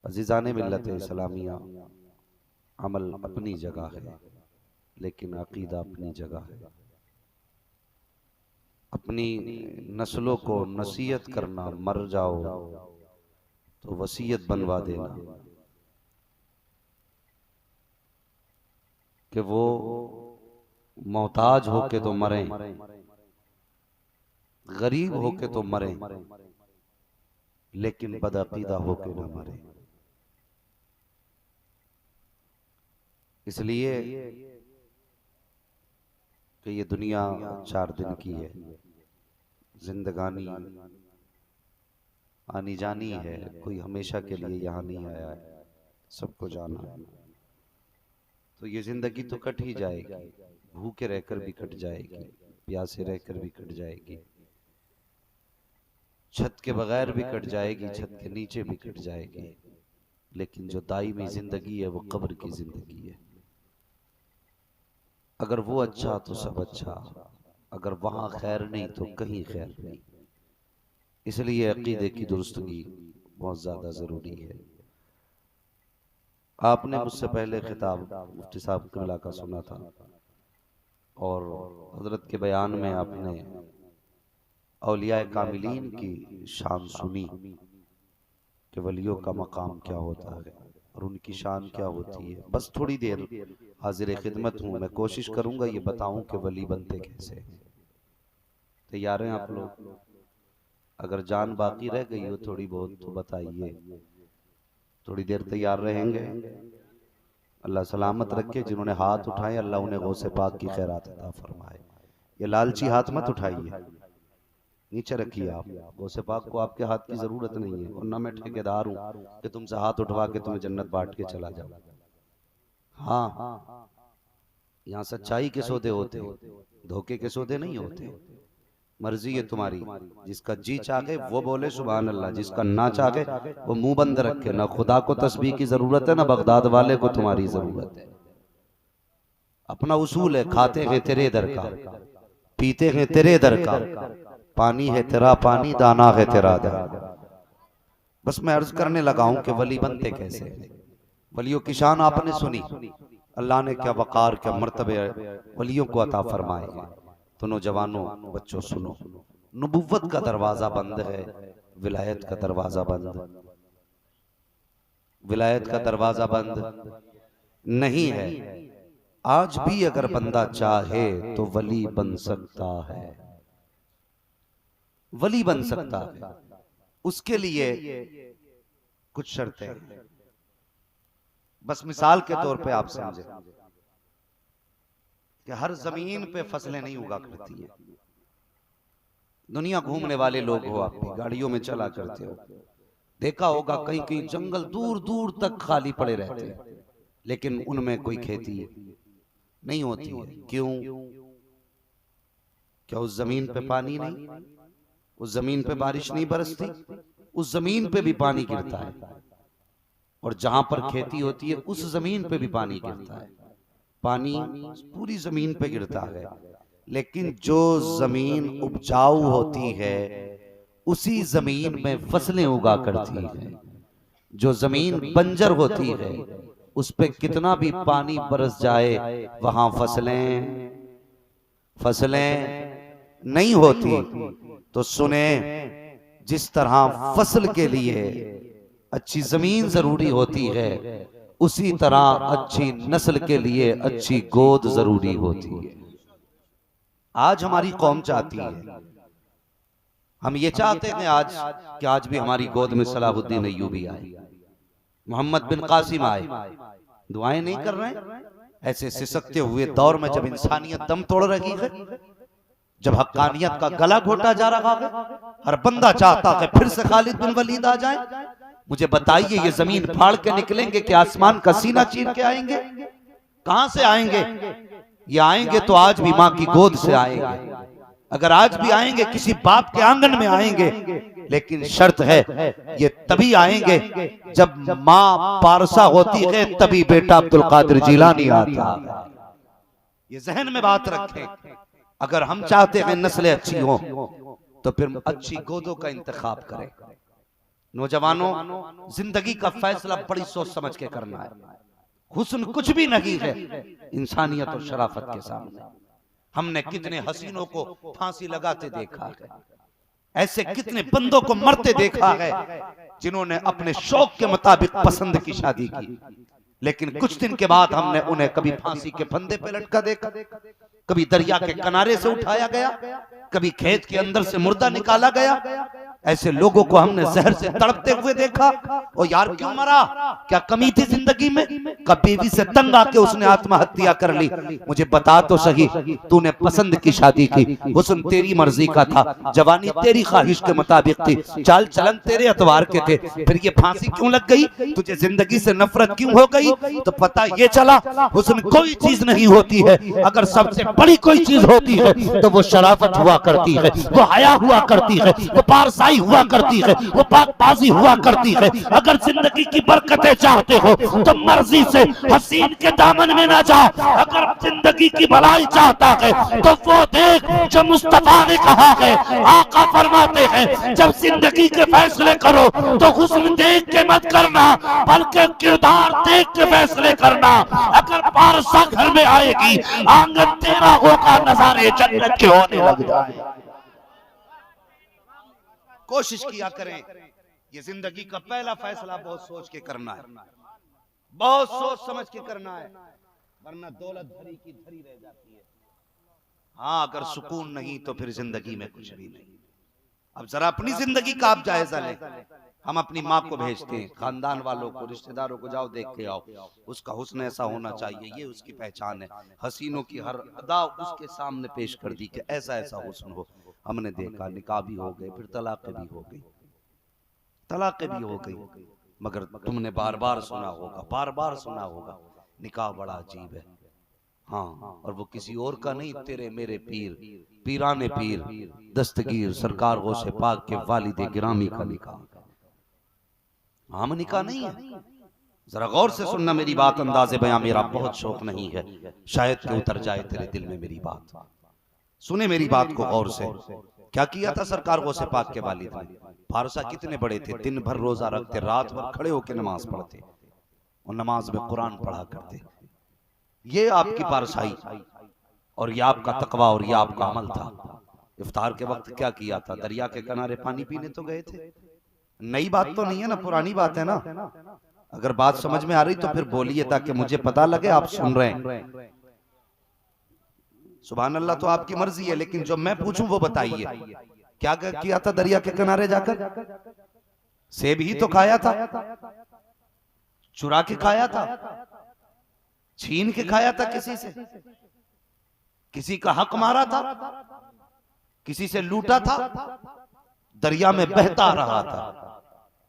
अजीज़ान मिल्लत इस्लामिया, अमल अपनी जगह है लेकिन अकीदा अपनी जगह है। अपनी नस्लों को नसीहत करना, मर जाओ तो वसीयत बनवा देना कि वो मोहताज होके तो मरें, गरीब होके तो मरें, लेकिन बदअकीदा होके ना मरें। इसलिए कि ये दुनिया 4 दिन की है, जिंदगानी आनी जानी है, कोई हमेशा के लिए यहाँ नहीं आया है, सबको जाना है। तो ये जिंदगी तो कट ही जाएगी, भूखे रहकर भी कट जाएगी, प्यासे रहकर भी कट जाएगी, छत के बगैर भी कट जाएगी, छत के नीचे भी कट जाएगी, लेकिन जो दायमी जिंदगी है वो कब्र की जिंदगी है। अगर वो अच्छा तो सब अच्छा, अगर वहां खैर नहीं तो कहीं खैर नहीं। इसलिए अकीदे की दुरुस्तगी बहुत ज्यादा जरूरी है। आपने मुझसे पहले खिताब मुफ्ती साहब कमला का सुना था और हजरत के बयान में आपने औलिया कामिलीन की शान सुनी कि वलियों का मकाम क्या होता है और उनकी शान क्या होती है। बस थोड़ी देर हाजिर खिदमत हूँ, मैं कोशिश करूंगा ये बताऊं कि वली बनते कैसे। तैयार हैं आप लोग? अगर जान बाकी रह गई हो थोड़ी बहुत तो बताइए, थोड़ी देर तैयार रहेंगे? अल्लाह सलामत रखे। जिन्होंने हाथ उठाए अल्लाह उन्हें गौसे पाक की खैरात अता फरमाए। ये लालची हाथ मत उठाइए, नीचे रखिए। आप गौसे पाक को आपके हाथ की जरूरत नहीं है, और ना मैं ठेकेदार हूं कि तुमसे हाथ उठवा के तुम्हें जन्नत बांट के चला जाऊं। हाँ, यहाँ सच्चाई के सौदे होते, धोखे के सौदे नहीं होते। मर्जी है तुम्हारी, जिसका जी चाहे वो बोले सुभान अल्लाह, जिसका ना चाहे वो मुंह बंद रखे। ना खुदा को तस्बीह की जरूरत है, ना बगदाद वाले को तुम्हारी जरूरत है। अपना उसूल है, खाते हैं तेरे दर का, पीते हैं तेरे दर का, पानी है तेरा पानी, दाना है तेरा दाना। बस मैं अर्ज करने लगा हूं कि वली बनते कैसे। वलियों की शान आपने सुनी, अल्लाह ने क्या वकार क्या मर्तबे वलियों को अता फरमाए हैं। तो नौजवानों बच्चों सुनो, नबुव्वत का दरवाजा बंद है, विलायत का दरवाजा बंद, विलायत का दरवाजा बंद नहीं है। आज भी अगर बंदा चाहे तो वली बन सकता है, वली बन सकता है। उसके लिए कुछ शर्तें हैं, बस मिसाल के तौर पे आप समझे कि हर जमीन पे फसलें नहीं उगा करती है। दुनिया घूमने वाले लोग हो, आप भी गाड़ियों में चला करते हो, देखा होगा कहीं कहीं जंगल दूर दूर तक खाली पड़े रहते हैं, लेकिन उनमें कोई खेती नहीं होती है। क्यों? क्या उस जमीन पे पानी नहीं? उस जमीन पे बारिश नहीं बरसती? उस जमीन पे भी पानी गिरता है, और जहां पर खेती होती है उस जमीन पे भी पानी गिरता है। पानी पूरी जमीन पे गिरता है, लेकिन जो जमीन उपजाऊ होती है उसी जमीन में फसलें उगा करती है। जो जमीन बंजर होती है उस पे कितना भी पानी बरस जाए वहां फसलें नहीं होती। तो सुने, जिस तरह फसल के लिए अच्छी जमीन जरूरी होती है, उसी तरह अच्छी नस्ल के लिए अच्छी गोद जरूरी होती है। आज हमारी कौम चाहती है, हम ये चाहते हैं आज कि आज भी हमारी गोद में सलाहुद्दीन अय्यूबी आए, मोहम्मद बिन कासिम आए। दुआएं नहीं कर रहे हैं? ऐसे सिसकते हुए दौर में जब इंसानियत दम तोड़ रही है, जब हक्कानियत का गला घोटा जा रहा है, हर बंदा चाहता है फिर से खालिद बिन वलीद आ जाए। मुझे बताइए, ये जमीन फाड़ के निकलेंगे कि आसमान का सीना चीर के आएंगे? कहां से आएंगे? ये आएंगे तो आज भी मां की गोद से आएंगे। अगर आज भी आएंगे किसी बाप के आंगन में आएंगे, लेकिन शर्त है ये तभी आएंगे जब मां पारसा होती है, तभी बेटा अब्दुल कादिर जिलानी आता है। ये जहन में बात रखें। अगर हम चाहते हैं नस्लें अच्छी हों तो फिर अच्छी गोदों का इंतखाब करें। नौजवानों, जिंदगी का फैसला बड़ी सोच समझ के करना है। हुस्न कुछ भी नहीं है इंसानियत और शराफत के सामने। हमने कितने हसीनों को फांसी लगाते देखा है, ऐसे कितने बंदों को मरते देखा है जिन्होंने अपने शौक के मुताबिक पसंद की शादी की, लेकिन कुछ दिन के बाद हमने उन्हें कभी फांसी के फंदे पे लटका देखा, कभी दरिया के किनारे से उठाया गया, कभी खेत के अंदर से मुर्दा निकाला गया। ऐसे लोगों को हमने जहर से तड़पते हुए देखा। और यार क्यों मरा? क्या कमी थी जिंदगी में? कभी बीवी से तंग आके उसने आत्महत्या कर ली। मुझे बता तो सही, तूने पसंद की शादी की, हुस्न तेरी मर्जी का था, जवानी तेरी ख्वाहिश के मुताबिक थी, चाल चलन तेरे एतबार के थे, फिर ये फांसी क्यों लग गई? तुझे जिंदगी से नफरत क्यों हो गई? तो पता ये चला हुस्न कोई चीज नहीं होती है, अगर सबसे बड़ी कोई चीज होती है तो वो शराफत हुआ करती है, वो हया हुआ करती है, वो पारसाई हुआ करती है, वो पाकबाजी हुआ करती है। अगर जिंदगी की बरकतें चाहते हो तो मर्जी से हसीन के दामन में ना जाओ, अगर जिंदगी की भलाई चाहता है तो वो देख जो मुस्तफा ने कहा है। आका फरमाते हैं जब जिंदगी के फैसले करो तो हुस्न देख के मत करना, बल्कि किरदार देख के फैसले करना। अगर पारसा घर में आएगी, आंगन तेरा होगा, नजारे जन्नत के होने लग जाए। कोशिश किया करें, ये जिंदगी का पहला फैसला बहुत सोच के करना है, बहुत सोच समझ के करना है, वरना दौलत भरी की धरी रह जाती है। हाँ, अगर सुकून नहीं तो फिर जिंदगी में कुछ भी नहीं। अब जरा अपनी जिंदगी का आप जायजा लें। हम अपनी माँ को भेजते हैं, खानदान वालों को, रिश्तेदारों को, जाओ देख के आओ, उसका हुस्न ऐसा होना चाहिए, ये उसकी पहचान है। हसीनों की हर अदा उसके सामने पेश कर दी कि ऐसा ऐसा हुस्न हो। हमने देखा, निकाह भी हो गए, फिर तलाक़ें भी हो गई, तलाक़ें भी हो गई, मगर तुमने बार बार सुना होगा, बार बार सुना होगा, निकाह बड़ा अजीब है। हाँ, और वो किसी और का नहीं, तेरे मेरे पीर, पीराने पीर दस्तगीर सरकार गौसे पाक के वालिद गिरामी का निकाह, आम निकाह नहीं है। जरा गौर से सुनना मेरी बात, अंदाज़े बयां मेरा बहुत शौक नहीं है, शायद कि उतर जाए तेरे दिल में मेरी बात। सुने मेरी बात को गौर से। क्या किया था सरकार गौसे पाक के वालिद ने? फारसा कितने बड़े थे, दिन भर रोजा रखते, रात भर खड़े होकर नमाज पढ़ते और नमाज में कुरान पढ़ा करते। ये आपकी पारसाई और ये आपका तकवा और ये आपका अमल था। इफ्तार के वक्त क्या किया था? दरिया के किनारे पानी पीने तो गए थे। नई बात तो नहीं है ना, पुरानी बात है ना। अगर बात समझ में आ रही तो फिर बोलिए, ताकि मुझे पता लगे आप सुन रहे हैं। सुभान अल्लाह, तो आपकी मर्जी है, लेकिन जो मैं पूछूं वो बताइए। क्या किया था दरिया के किनारे जाकर? सेब ही तो खाया था, चुरा के खाया था, छीन के खाया था, किसी से, किसी का हक मारा था, किसी से लूटा था, दरिया में बहता रहा था,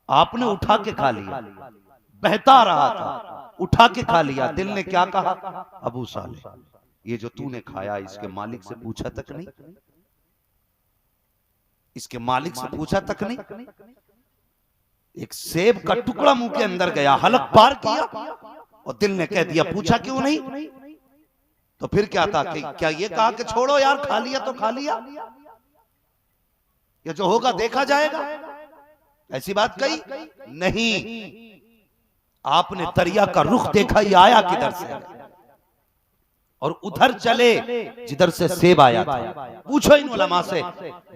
आपने उठा के खा लिया। बहता रहा था, उठा के खा लिया। दिल ने क्या कहा? अबू साले, ये जो तूने खाया इसके मालिक से पूछा तक नहीं, इसके मालिक से पूछा तक नहीं। एक सेब का टुकड़ा मुंह के अंदर गया, हलक पार किया और दिल ने कह दिया पूछा क्यों नहीं? तो फिर क्या था कि क्या ये कहा कि छोड़ो यार, खा लिया तो खा लिया, ये जो होगा देखा जाएगा, ऐसी बात कही नहीं। आपने दरिया का रुख देखा, ये आया किधर से, और उधर चले जिधर से सेब आया था। पूछो इन उलमा से,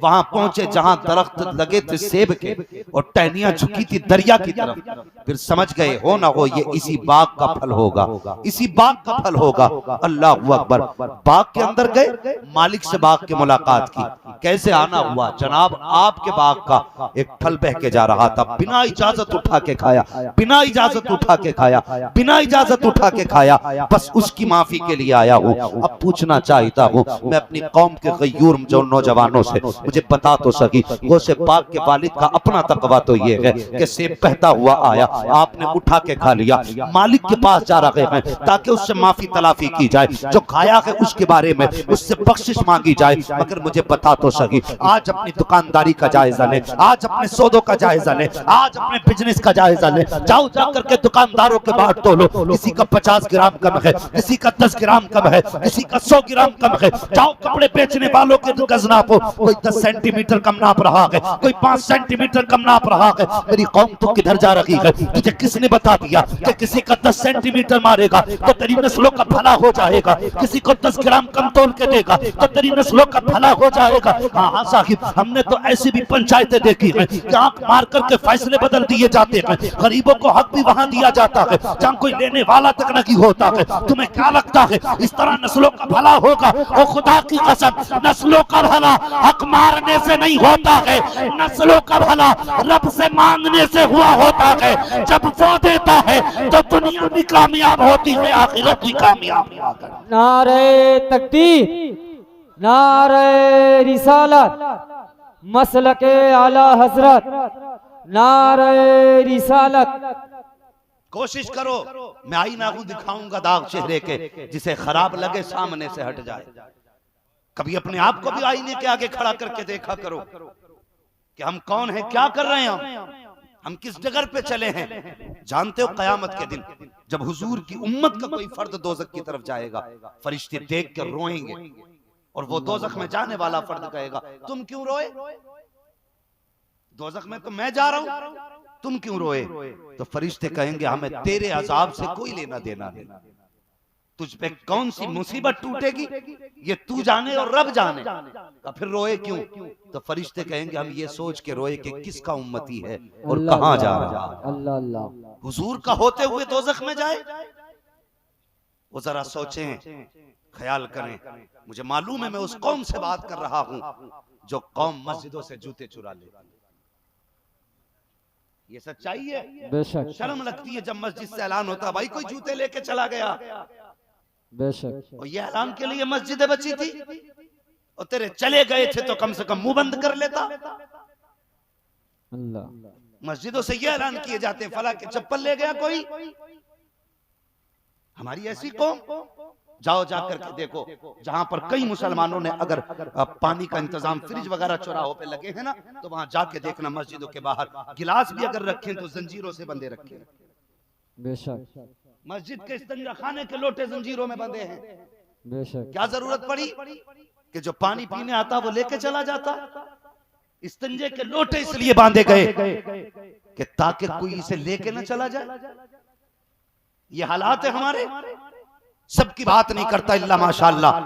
वहां पहुंचे जहां दरख्त लगे थे सेब के और टहनियां झुकी थी दरिया की तरफ। फिर समझ गए हो ना हो, ये इसी बाग का फल होगा, इसी बाग का फल होगा। अल्लाहू अकबर। बाग के अंदर गए, मालिक से बाग की मुलाकात की। कैसे आना हुआ? जनाब, आपके बाग का एक फल बह के जा रहा था, बिना इजाजत उठा के खाया, बिना इजाजत उठा के खाया, बिना इजाजत उठा के खाया, बस उसकी माफी के लिए आया हूं। अब पूछना चाहता हूं मैं अपनी कौम के गयूर जो नौजवानों से, मुझे बता तो सकी, गौसे पाक के वालिद का अपना तकवा तो ये है कि सेब बहता हुआ आया, आपने उठा के खा लिया, मालिक के पास जा रहे हैं ताकि उससे माफी तलाफी की जाए, जो खाया है उसके बारे में उससे बख्शिश मांगी जाए। मगर मुझे बता तो सकी, आज अपनी दुकानदारी का जायजा ले, आज अपने सौदों का जायजा ले, आज अपने बिजनेस का जायजा ले। जाओ जाकर के दुकानदारों के बाहर तोलो, किसी का 50 ग्राम कम है, किसी का 10 ग्राम कम कम है, किसी का 100 ग्राम कम है। जाओ कपड़े बेचने वालों के गज नापो, कोई 10 सेंटीमीटर कम नाप रहा है, कोई 5 सेंटीमीटर कम नाप रहा है। मेरी कौम तो किधर जा रही है? तुझे किसने बता दिया कि किसी का 10 सेंटीमीटर मारेगा तो तेरी नस्लों का भला हो जाएगा, किसी को 10 ग्राम कम तोल के देगा तो तेरी नस्लों का भला हो जाएगा? हाँ साहिब, हमने तो ऐसी भी पंचायतें देखी है कि आंख मार करके फैसले बदल दिए जाते हैं, गरीबों को हक भी वहां दिया जाता है जहां कोई लेने वाला तक नहीं होता है। तुम्हें क्या लगता है इस तरह नस्लों का भला होगा? ओ खुदा की कसम, नस्लों का भला हक मारने से नहीं होता है, नस्लों का भला रब से मांगने से हुआ होता है। जब वो देता है तो दुनिया भी कामयाब होती है, आखिरत भी कामयाब। नारे तकबीर, नारे रिसालत, मसलके आला हजरत, नारे रिसालत। कोशिश करो मैं आईना को दिखाऊंगा दाग चेहरे के, जिसे खराब लगे सामने से हट जाए। कभी अपने आप को भी आईने के आगे खड़ा करके देखा करो कि हम कौन हैं, क्या कर रहे हैं, हम किस जगह पे चले हैं। जानते हो कयामत के दिन जब हुजूर की उम्मत का कोई फर्द दोजख की तरफ जाएगा, फरिश्ते देख कर रोएंगे और वो दोजख में जाने वाला फर्द कहेगा तुम क्यों रोए? दोजख में तो मैं जा रहा हूं, तुम क्यों रोए? तो फरिश्ते कहेंगे हमें तेरे अजाब से कोई लेना देना नहीं, तुझ पे कौन सी मुसीबत टूटेगी ये तू जाने और रब जाने, तो फिर रोए क्यों? तो फरिश्ते कहेंगे हम ये सोच के रोए कि किसका उम्मती है और कहां जा रहा है। अल्लाह अल्लाह, हुजूर का होते हुए दोजख में जाए, वो जरा सोचें, ख्याल करें। मुझे मालूम है मैं उस कौम से बात कर रहा हूं जो कौम मस्जिदों से जूते चुरा लेती। ये सच्चाई है। बेशक शर्म लगती है जब मस्जिद से ऐलान होता भाई कोई जूते लेके चला गया, बेशक। और ये ऐलान के लिए मस्जिदें बची थी, और तेरे चले गए थे तो कम से कम मुंह बंद कर लेता। अल्लाह, मस्जिदों से ये ऐलान किए जाते हैं फला के चप्पल ले गया कोई। हमारी ऐसी कौम, जाओ जाकर के देखो जहां पर कई मुसलमानों ने अगर पानी का इंतजाम फ्रिज वगैरह चौराहों पे लगे हैं ना, तो वहां जाके देखना मस्जिदों के बाहर गिलास भी अगर रखे तो जंजीरों से बंधे रखे। बेशक मस्जिद के इस्तंजा खाने के लोटे जंजीरों में बंधे हैं। बेशक। क्या जरूरत पड़ी कि जो पानी पीने आता वो लेके चला जाता? इस्तंजे के लोटे इसलिए बांधे गए कि ताकि कोई इसे लेके ना चला जाए। ये हालात है हमारे। सबकी बात नहीं करता इल्ला माशाअल्लाह,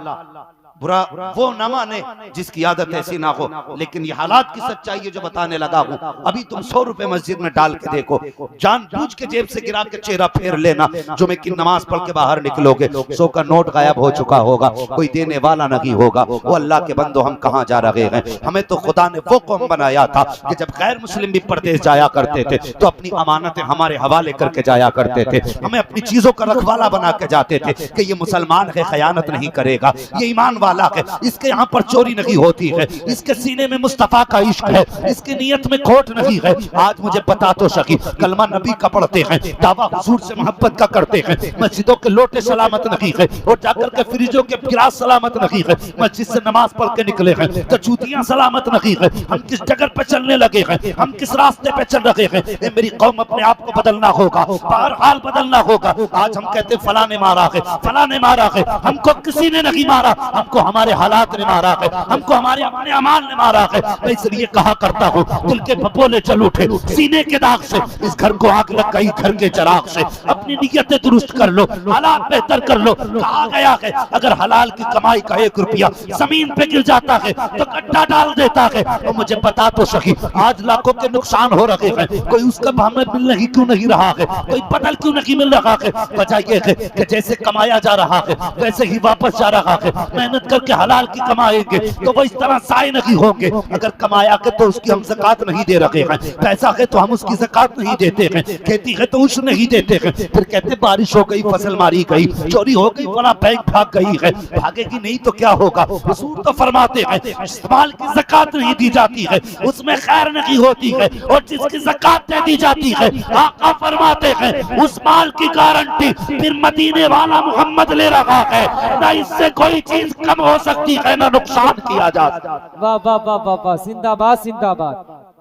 बुरा वो न माने जिसकी आदत ऐसी ना हो, लेकिन ये हालात की सच्चाई है जो बताने लगा हूं। अभी तुम 100 रुपए मस्जिद में डाल के देखो, जानबूझ के जेब से गिरा के चेहरा फेर लेना, जुमे की नमाज पढ़ के बाहर निकलोगे 100 का नोट गायब हो चुका होगा, कोई देने वाला नहीं होगा। वो अल्लाह के बंदो हम कहां जा रहे हैं? हमें तो खुदा ने वो कौम बनाया था कि जब गैर मुस्लिम भी परदेश जाया करते थे तो अपनी अमानतें हमारे हवाले करके जाया करते थे, हमें अपनी चीजों का रखवाला बना के जाते थे कि ये मुसलमान है, खयानत नहीं करेगा, ये ईमान वाला है, इसके यहाँ पर चोरी नहीं होती है, इसके सीने में मुस्तफा का इश्क है, इसकी नियत में खोट नहीं है। आज मुझे बता तो सकी, कलमा नबी का पढ़ते हैं, दावा हुजूर से मोहब्बत का करते हैं, मस्जिदों के लोटे सलामत नहीं है, और जाकर के फ्रिजों के गिलास सलामत नहीं है, मस्जिद से नमाज पढ़ के निकले हैं तो जूतियां सलामत नहीं है। हम किस जगह पे चलने लगे हैं, हम किस रास्ते पे चल रहे हैं? मेरी कौम अपने आप को बदलना होगा, बहरहाल बदलना होगा। आज हम कहते फला ने मारा है, फला ने मारा है, हमको किसी ने नहीं मारा, हमको हमारे हालात ने मारा है, हमको हमारे अपने अमाल ने मारा है। मैं इसलिए कहा करता हूँ दिल के भपोले चल उठे सीने के दाग से, इस घर को आग लग गई घर के चिराग से। अपनी नियतें दुरुस्त कर लो, हालात बेहतर कर लो। कहा गया है अगर हलाल की कमाई का 1 रुपया जमीन पे गिर जाता है तो गड्ढा डाल देता है। तो मुझे बता तो सही, आज लाखों के नुकसान हो रहे हैं, कोई उसका हमें मिल नहीं क्यों नहीं रहा है, कोई बदल क्यों नहीं मिल रहा है? वजह यह है कि जैसे कमाया जा रहा है वैसे ही वापस जा रहा है। मेहनत करके हलाल की कमाएंगे तो वो इस तरह साए नहीं होंगे। अगर कमाया के तो उसकी हम ज़कात नहीं दे रहे हैं, पैसा है तो हम उसकी ज़कात नहीं देते हैं, खेती है तो उस नहीं देते हैं। फिर कहते बारिश हो गई, फसल मारी गई, चोरी हो गई, बड़ा बैंक भाग गई है। भागेगी नहीं तो क्या होगा? हुजूर तो फरमाते हैं इस्तेमाल की ज़कात नहीं दी जाती है उसमें खैर नहीं होती है, और जिसकी ज़कात दे दी जाती है आका फरमाते हैं उस माल की गारंटी फिर मदीने वाला मोहम्मद ले रहा है। ना इससे कोई चीज कम हो सकती है ना नुकसान किया जा सकता। वाह वाह वाह वाह वाह, जिंदाबाद जिंदाबाद।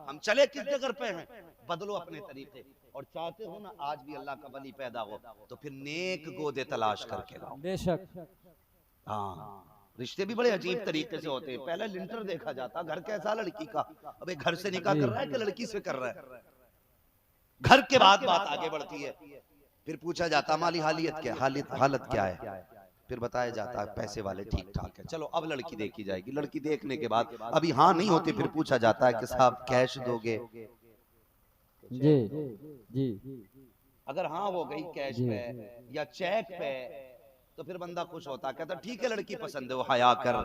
हम चले किस जगह पे हैं? बदलो अपने तरीके, और चाहते हो ना आज भी अल्लाह का वली पैदा हो तो फिर नेक गोदे तलाश करके लाओ। बेशक हाँ, रिश्ते भी बड़े अजीब तरीके से होते हैं। पहले लिंटर देखा जाता, घर कैसा लड़की का, अबे घर से निकाह जी। कर रहा है कि लड़की से कर रहा है, घर के बाद बात आगे बढ़ती है। फिर पूछा जाता माली हालत क्या है, फिर बताया जाता है पैसे वाले ठीक ठाक है, चलो अब लड़की देखी जाएगी। लड़की देखने के बाद अभी हाँ नहीं होती, फिर पूछा जाता है कि साहब कैश दोगे, जी जी अगर हाँ हो गई कैश जी। पे या चेक पे तो फिर बंदा खुश होता, कहता ठीक है लड़की पसंद है, वो हया कर,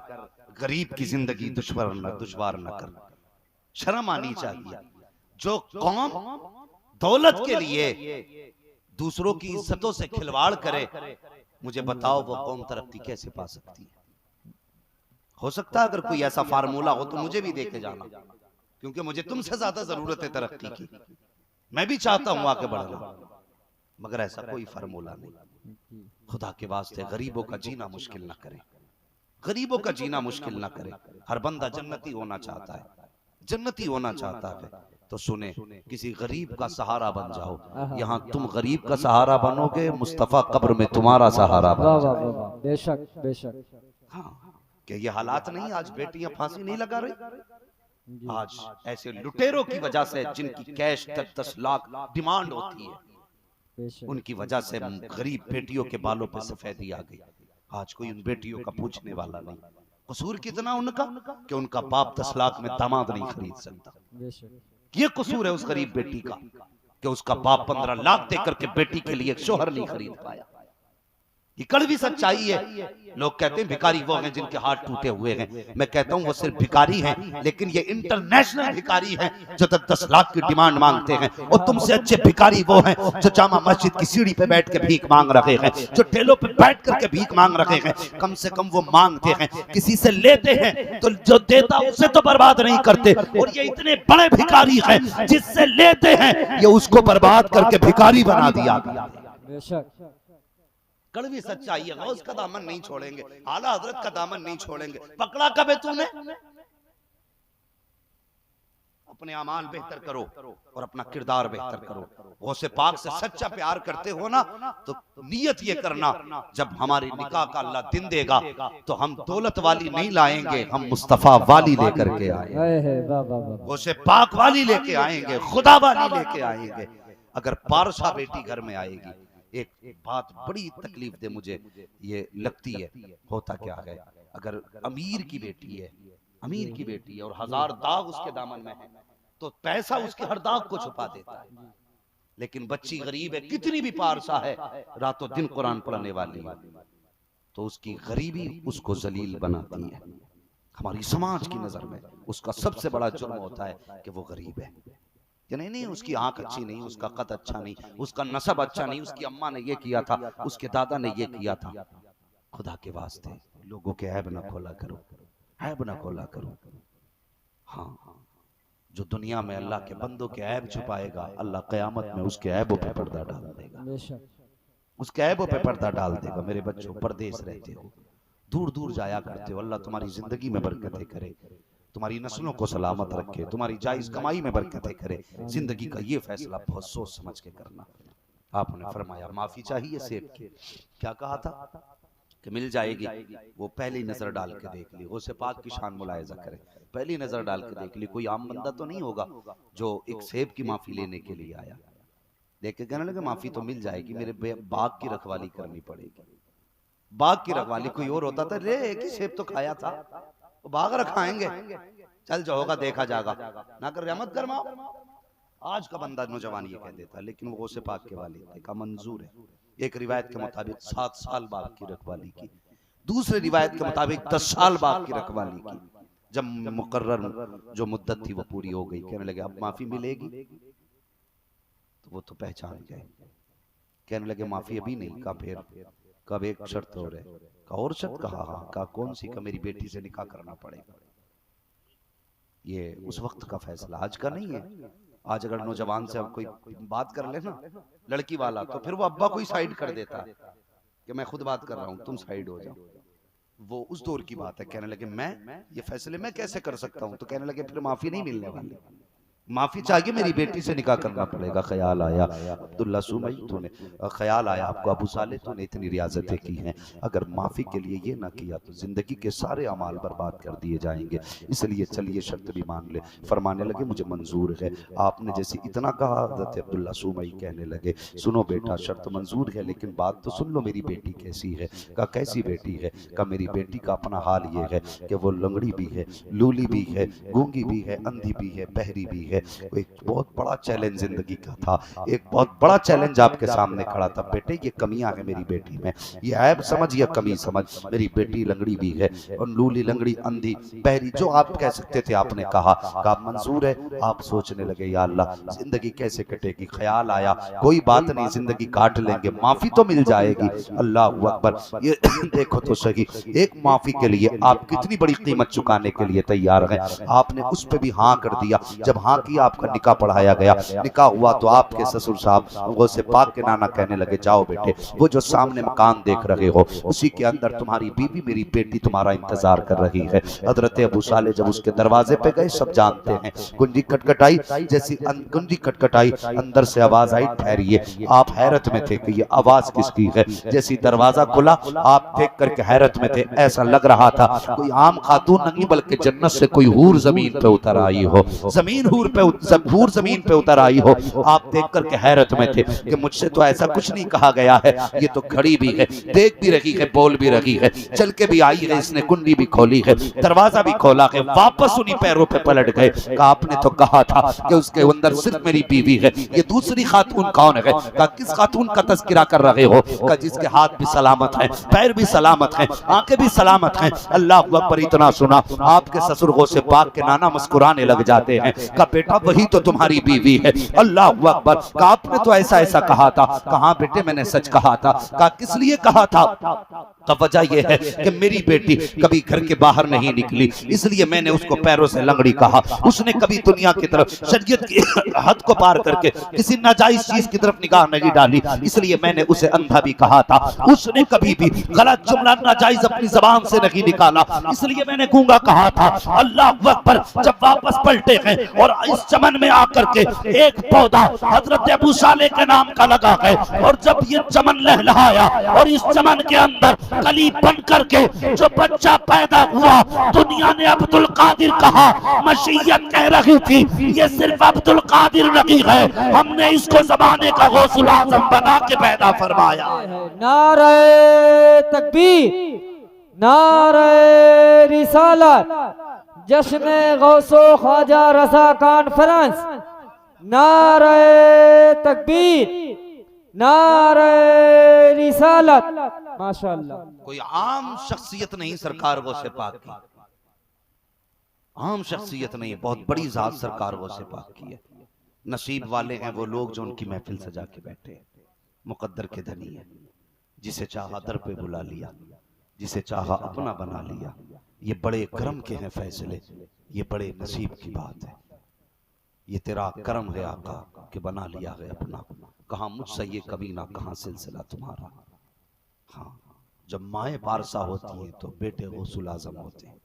गरीब की जिंदगी दुश्वार न कर। शर्म आनी चाहिए। जो कौम दौलत के लिए दूसरों की इज्जतों से खिलवाड़ करे, मुझे बताओ वो कौम तरक्की कैसे पा सकती है। हो सकता है अगर कोई ऐसा फार्मूला हो तो मुझे भी देके जाना, क्योंकि मुझे तुमसे ज्यादा जरूरत है तरक्की की, मैं भी चाहता हूं आगे बढ़ना, मगर ऐसा कोई फार्मूला नहीं। खुदा के वास्ते गरीबों का जीना मुश्किल ना करें, गरीबों का जीना मुश्किल ना करें। हर बंदा जन्नती होना चाहता है, जन्नती होना चाहता है। तो सुने, किसी गरीब का सहारा बन जाओ। यहाँ तुम गरीब का सहारा बनोगे, मुस्तफा कब्र में तुम्हारा सहारा वाह बन वाह जाएगा। वाह वाह, बेशक बेशक। हाँ, कि ये हालात नहीं, आज बेटियां फांसी नहीं लगा रही, जी आज ऐसे लुटेरों की वजह से जिनकी कैश 10-10 लाख डिमांड होती है, बेशक। उनकी वजह से गरीब बेटियों के बालों पे सफेदी आ गई। आज कोई उन बेटियों का पूछने वाला नहीं। कसूर कितना उनका कि उनका बाप 10 लाख में दामाद नहीं खरीद सकता। बेशक। ये कसूर है उस गरीब बेटी का कि उसका बाप 15 लाख देकर के बेटी के लिए एक शोहर नहीं खरीद पाया। ये कड़वी सच्चाई है। लोग कहते हैं भिखारी वो हैं जिनके हाथ टूटे हुए हैं, मैं कहता हूं वो सिर्फ भिखारी हैं, लेकिन ये इंटरनेशनल भिखारी हैं जो 10 लाख की डिमांड मांगते हैं। और तुमसे अच्छे भिखारी वो हैं जो जामा मस्जिद की सीढ़ी पे बैठ के भीख मांग रहे हैं, जो ठेलों पे बैठ करके भीख मांग रहे हैं। कम से कम वो मांगते हैं, किसी से लेते हैं तो जो देता उसे तो बर्बाद नहीं करते। और ये इतने बड़े भिखारी हैं, जिससे लेते हैं ये उसको बर्बाद करके भिखारी बना दिया। बेशक। कड़वी सच्चाई है। गौस का दामन नहीं छोड़ेंगे, आला हजरत का दामन नहीं छोड़ेंगे। पकड़ा कब है तूने? अपने अमाल बेहतर करो और अपना किरदार बेहतर करो। गौसे पाक से सच्चा प्यार करते हो ना, तो नियत ये करना, जब हमारी निकाह का अल्लाह दिन देगा तो हम दौलत वाली नहीं लाएंगे, हम मुस्तफा वाली लेकर के आएंगे, हाय हाय, वाह वाह वाह। गौसे पाक वाली लेके आएंगे, खुदा वाली लेके आएंगे। अगर पारसा बेटी घर में आएगी, एक बात बड़ी तकलीफ दे मुझे ये लगती है, होता क्या है, अगर अमीर की बेटी है, अमीर की बेटी है और 1000 दाग उसके दामन में है, तो पैसा उसके हर दाग को छुपा देता है। लेकिन बच्ची गरीब है, कितनी भी पारसा है, रातों दिन कुरान पढ़ने वाली है, तो उसकी गरीबी उसको जलील बनाती है। हमारी समाज की नजर में उसका सबसे बड़ा जुर्म होता है कि वो गरीब है। कि नहीं, उसकी आंख अच्छी नहीं, उसका कद अच्छा नहीं, उसका नसब अच्छा नहीं, उसकी अम्मा ने ये किया था, उसके दादा ने ये किया था। खुदा के वास्ते लोगों के ऐब ना खोला करो, ऐब ना खोला करो। हाँ, जो दुनिया में अल्लाह के बंदों के ऐब छुपाएगा, अल्लाह क़यामत में उसके ऐबों पे पर्दा डाल देगा, बेशक। उसके ऐबों पे पर्दा डाल देगा। मेरे बच्चों, परदेश रहते हो, दूर दूर जाया करते हो, अल्लाह तुम्हारी जिंदगी में बरकतें करे, तुम्हारी नस्लों को सलामत रखे, तुम्हारी जायज कमाई में बरकतें करे। जिंदगी का ये फैसला बहुत सोच समझ के करना। आपने फरमाया माफी चाहिए सेब की, क्या कहा था कि मिल जाएगी, वो पहली नजर डाल के देख ली। गौसे पाक की शान मुलायजा करे, पहली नजर डाल के देख ली। कोई आम बंदा तो नहीं होगा जो एक सेब की माफी लेने के लिए आया, देख के कहने लगे माफी तो मिल जाएगी, मेरे बाग की रखवाली करनी पड़ेगी। बाग की रखवाली कोई और होता था, रे एक ही सेब तो खाया था, वो बाग रखाएंगे, चल जो होगा देखा जाएगा, ना कर रहमत कर माओ। आज का बंदा नौजवान ये कह देता, लेकिन वो गौसे पाक के वालिद का मंजूर है। एक रिवायत के मुताबिक 7 साल बाग की रखवाली की, दूसरे रिवायत के मुताबिक 10 साल बाग की रखवाली की। जब मुकर्रर जो मुद्दत थी वो पूरी हो गई, कहने लगे अब माफी मिलेगी, तो वो तो पहचान गए। कहने लगे माफी अभी नहीं, का फिर कब एक शर्त हो रहे का, और शर्त कहा, हाँ का, कौन सी का, मेरी बेटी से निकाह करना पड़ेगा। ये उस वक्त का फैसला, आज का नहीं है। आज अगर नौजवान से अब कोई बात कर ले ना लड़की वाला, तो फिर वो अब्बा कोई साइड कर देता है कि मैं खुद बात कर रहा हूं, तुम साइड हो जाओ। वो उस दौर की बात है। कहने लगे मैं ये फैसले मैं कैसे कर सकता हूं, तो कहने लगे फिर माफी नहीं मिलने वाली, माफी चाहिए, मेरी बेटी से निकाह करना पड़ेगा। ख्याल आया अब्दुल्ला सुमई तूने, ख्याल आया आपको अबू साले तूने इतनी रियाजतें की हैं, अगर माफी के लिए ये ना किया तो जिंदगी के सारे अमाल बर्बाद कर दिए जाएंगे, इसलिए चलिए शर्त भी मान ले। फरमाने लगे मुझे मंजूर है। आपने जैसे इतना कहा हज़रत अब्दुल्ला सुमई कहने लगे सुनो बेटा शर्त मंजूर है, लेकिन बात तो सुन लो, मेरी बेटी कैसी है? कहा कैसी बेटी है? कहा मेरी बेटी का अपना हाल ये है कि वो लंगड़ी भी है, लूली भी है, गूंगी भी है, अंधी भी है, बहरी भी है। एक बहुत बड़ा चैलेंज जिंदगी का था, एक बहुत बड़ा चैलेंज आपके सामने खड़ा था। बेटे ये कमियां है मेरी बेटी में, ये ऐब समझ या कमी समझ। मेरी बेटी लंगड़ी भी है और लूली लंगड़ी अंधी बहरी जो आप कह सकते थे आपने कहा मंजूर है। आप सोचने लगे या अल्लाह जिंदगी कैसे कटेगी? ख्याल आया कोई बात नहीं, जिंदगी काट लेंगे, माफी तो मिल जाएगी। अल्लाह अकबर, ये देखो तो सही, एक माफी के लिए आप कितनी बड़ी कीमत चुकाने के लिए तैयार हैं। आपने उस पर भी हाँ कर दिया। जब हाँ किया आपका निकाह पढ़ाया गया, निकाह हुआ तो आपके ससुर साहब गौसे पाक के नाना कहने लगे जाओ बेटे वो जो सामने मकान देख रहे हो उसी के अंदर तुम्हारी बीबी मेरी बेटी तुम्हारा इंतजार कर रही है। हजरत अबू साले जब उसके दरवाजे पे गए, सब जानते हैं, कुंजी खटखटाई, जैसी कुंजी खटखटाई अंदर से आवाज आई ठहरिए। आप हैरत में थे कि ये आवाज किसकी है। जैसी दरवाजा खुला आप देख करके हैरत में थे, ऐसा लग रहा था कोई आम खातून नहीं बल्कि जन्नत से कोई हूर जमीन पे उतर आई हो, जमीन हूर जमीन पे उतर आई हो। आप देख करके हैरत में थे कि मुझसे तो ऐसा कुछ नहीं कहा गया है, ये तो खड़ी भी है, देख भी रही है, बोल भी रही है, चल के भी आई है, इसने कुंडी भी खोली है, दरवाजा भी खोला है। वापस उन्हीं पैरों पे पलट गए। कहा आपने तो कहा था कि उसके अंदर सिर्फ मेरी बीवी है, ये दूसरी खातून कौन है? कहा किस खातून का तस्करा कर रहे हो? कहा जिसके हाथ भी सलामत हैं, पैर भी सलामत हैं, आंखें भी सलामत हैं। अल्लाह अकबर, इतना सुना आपके ससुर गौसे पाक के नाना मुस्कुराने लग जाते हैं। कहा बेटा वही तो तुम्हारी बीवी है। अल्लाह अकबर, कहा आपने तो ऐसा ऐसा कहा था। कहा बेटे मैंने सच कहा था। कहा किस लिए कहा था? तो वजह यह है कि मेरी बेटी कभी घर के बाहर नहीं निकली, इसलिए मैंने उसको पैरों से लंगड़ी कहा। उसने कभी दुनिया की तरफ शरीयत की हद को पार करके किसी नाजायज चीज की तरफ निगाह नहीं डाली, इसलिए मैंने उसे अंधा भी कहा था। उसने कभी भी गलत जुमला नाजायज अपनी जबान से नहीं निकाला, इसलिए मैंने गूंगा कहा था। अल्लाह अकबर, जब वापस पलटे हैं और इस चमन में आकर के एक पौधा हजरत अबू साले के नाम का लगा है, और जब ये चमन लहलहाया और इस चमन के अंदर कली बन करके जो बच्चा पैदा हुआ, दुनिया ने अब्दुल कादिर कहा, मशीयत कह रही थी ये सिर्फ अब्दुल कादिर नहीं है, हमने इसको ज़माने का गौसुल आज़म बना के पैदा फरमाया। नारे तकबीर, नारे रिसालत, जश्न गौसो ख्वाजा रज़ा कॉन्फ्रेंस, नारे तकबीर, नारे रिसालत। माशाअल्लाह, कोई आम शख्सियत नहीं सरकार गौसे पाक की, आम शख्सियत नहीं, बहुत बड़ी जात सरकार गौसे पाक की है। नसीब वाले हैं वो लोग जो उनकी महफिल सजा के बैठे हैं, मुकद्दर के धनी है, जिसे चाहा दर पे बुला लिया, जिसे चाहा अपना बना लिया। ये बड़े करम के हैं फैसले, ये बड़े नसीब की बात है। ये तेरा करम है आका कि बना लिया है अपना, कहा मुझसे ये कभी ना कहा सिलसिला तुम्हारा। हाँ, जब माएँ पारसा होती हैं तो बेटे गौसुल आज़म होते हैं,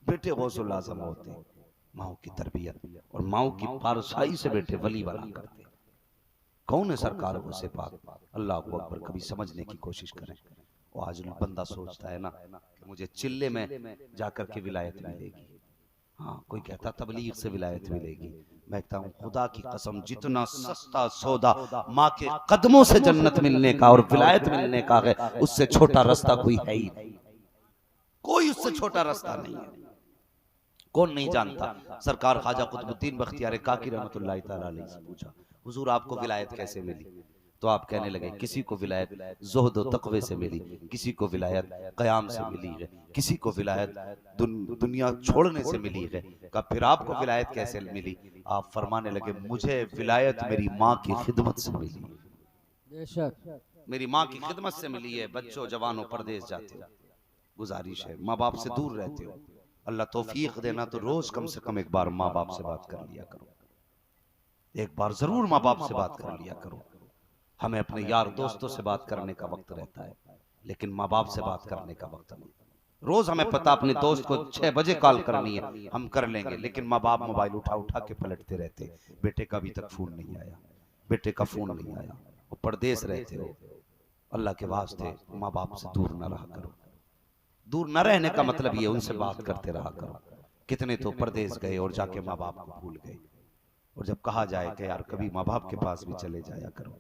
बेटे गौसुल आज़म होते हैं। माओ की तरबियत और माओ की पारसाई से बेटे वली वाला करते। कौन है सरकार गौसे पाक? अल्लाह को अकबर, कभी समझने की कोशिश करें। और आज बंदा सोचता है ना कि मुझे चिल्ले में जाकर के विलायत मिलेगी, हाँ कोई कहता तबलीग से विलायत मिलेगी। मैं कहता हूँ खुदा की कसम, जितना सस्ता सौदा माँ के कदमों से जन्नत मिलने का और विलायत मिलने का है, उससे छोटा रास्ता कोई है ही नहीं, कोई उससे छोटा रास्ता नहीं है। कौन नहीं जानता? सरकार ख्वाजा कुतुबुद्दीन बख्तियार काकी रहमतुल्लाह तआला अलैह से पूछा, हुजूर आपको विलायत कैसे मिली? तो आप कहने लगे किसी को विलायत ज़ुहद व तक़वे से मिली, किसी को विलायत क़याम से मिली है, किसी को विलायत दुनिया छोड़ने से मिली है। कहा फिर आपको विलायत कैसे मिली? आप फरमाने लगे मुझे विलायत मेरी माँ की खिदमत से मिली, बेशक मेरी माँ की खिदमत से मिली है। बच्चों जवानों परदेश जाते हो, गुजारिश है माँ बाप से दूर रहते हो, अल्लाह तौफीक देना तो रोज कम से कम एक बार माँ बाप से बात कर लिया करो, एक बार जरूर माँ बाप से बात कर लिया करो। हमें अपने यार दोस्तों से बात करने का वक्त रहता है, लेकिन माँ बाप से बात करने का वक्त नहीं। रोज हमें पता अपने दोस्त को 6 बजे कॉल करनी है, हम कर लेंगे, लेकिन माँ बाप मोबाइल उठा उठा के पलटते रहते, बेटे का अभी तक फोन नहीं आया, बेटे का फोन नहीं आया, वो परदेश रहते हो। अल्लाह के वास्ते माँ बाप से दूर न रहा करो। दूर न रहने का मतलब ये उनसे बात करते रहा करो। कितने तो परदेश गए और जाके माँ बाप को भूल गए, और जब कहा जाए कि यार कभी माँ बाप के पास भी चले जाया करो,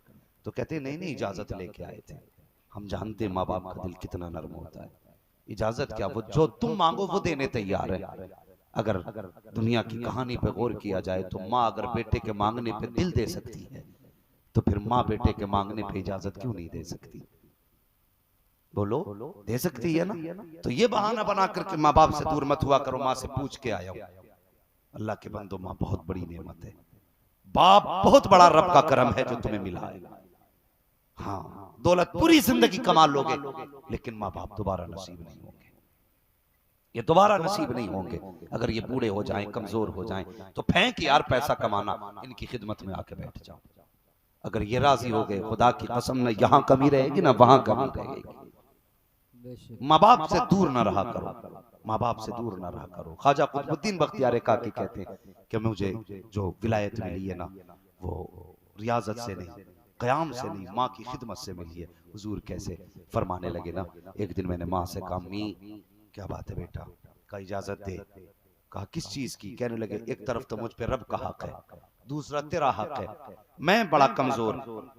तो कहते नहीं नहीं इजाजत लेके आए थे। हम जानते माँ बाप का दिल कितना नर्म होता है। इजाजत क्या, वो जो तुम मांगो वो देने तैयार है। अगर दुनिया की कहानी पे गौर किया जाए तो माँ अगर बेटे के मांगने पे दिल दे सकती है, तो फिर माँ बेटे के मांगने पे इजाजत क्यों नहीं दे सकती? बोलो, दे सकती है ना? तो ये बहाना बना करके माँ बाप से दूर मत हुआ करो, माँ से पूछ के आया हूं। अल्लाह के बंदो, माँ बहुत बड़ी नेमत है, बाप बहुत बड़ा रब का करम है जो तुम्हें मिला है। हाँ, दौलत पूरी जिंदगी कमा लोगे, लेकिन माँ बाप दोबारा नसीब नहीं होंगे, ये दोबारा नसीब नहीं होंगे। अगर ये बूढ़े हो जाएं, कमजोर हो जाएं, तो फेंक यार पैसा कमाना, इनकी खिदमत में आके बैठ जाओ। अगर ये राजी हो गए, खुदा की कसम, न यहाँ कमी रहेगी ना वहां कमी रहेगी। माँ बाप से दूर न रहा करो, माँ बाप से दूर न रहा करो। ख्वाजा कुतुबुद्दीन बख्तियार काकी कहते हैं कि मुझे जो विलायत मिली है ना, वो रियाजत से नहीं, क़याम से नहीं, माँ की खिदमत से मिली है। हुजूर कैसे फरमाने लगे ना, एक दिन मैंने माँ से कहा, मी क्या बात है बेटा, का इजाजत दे। कहा किस चीज की? कहने लगे एक तरफ तो मुझ पे रब का हक है, दूसरा तेरा हक है, मैं बड़ा कमजोर,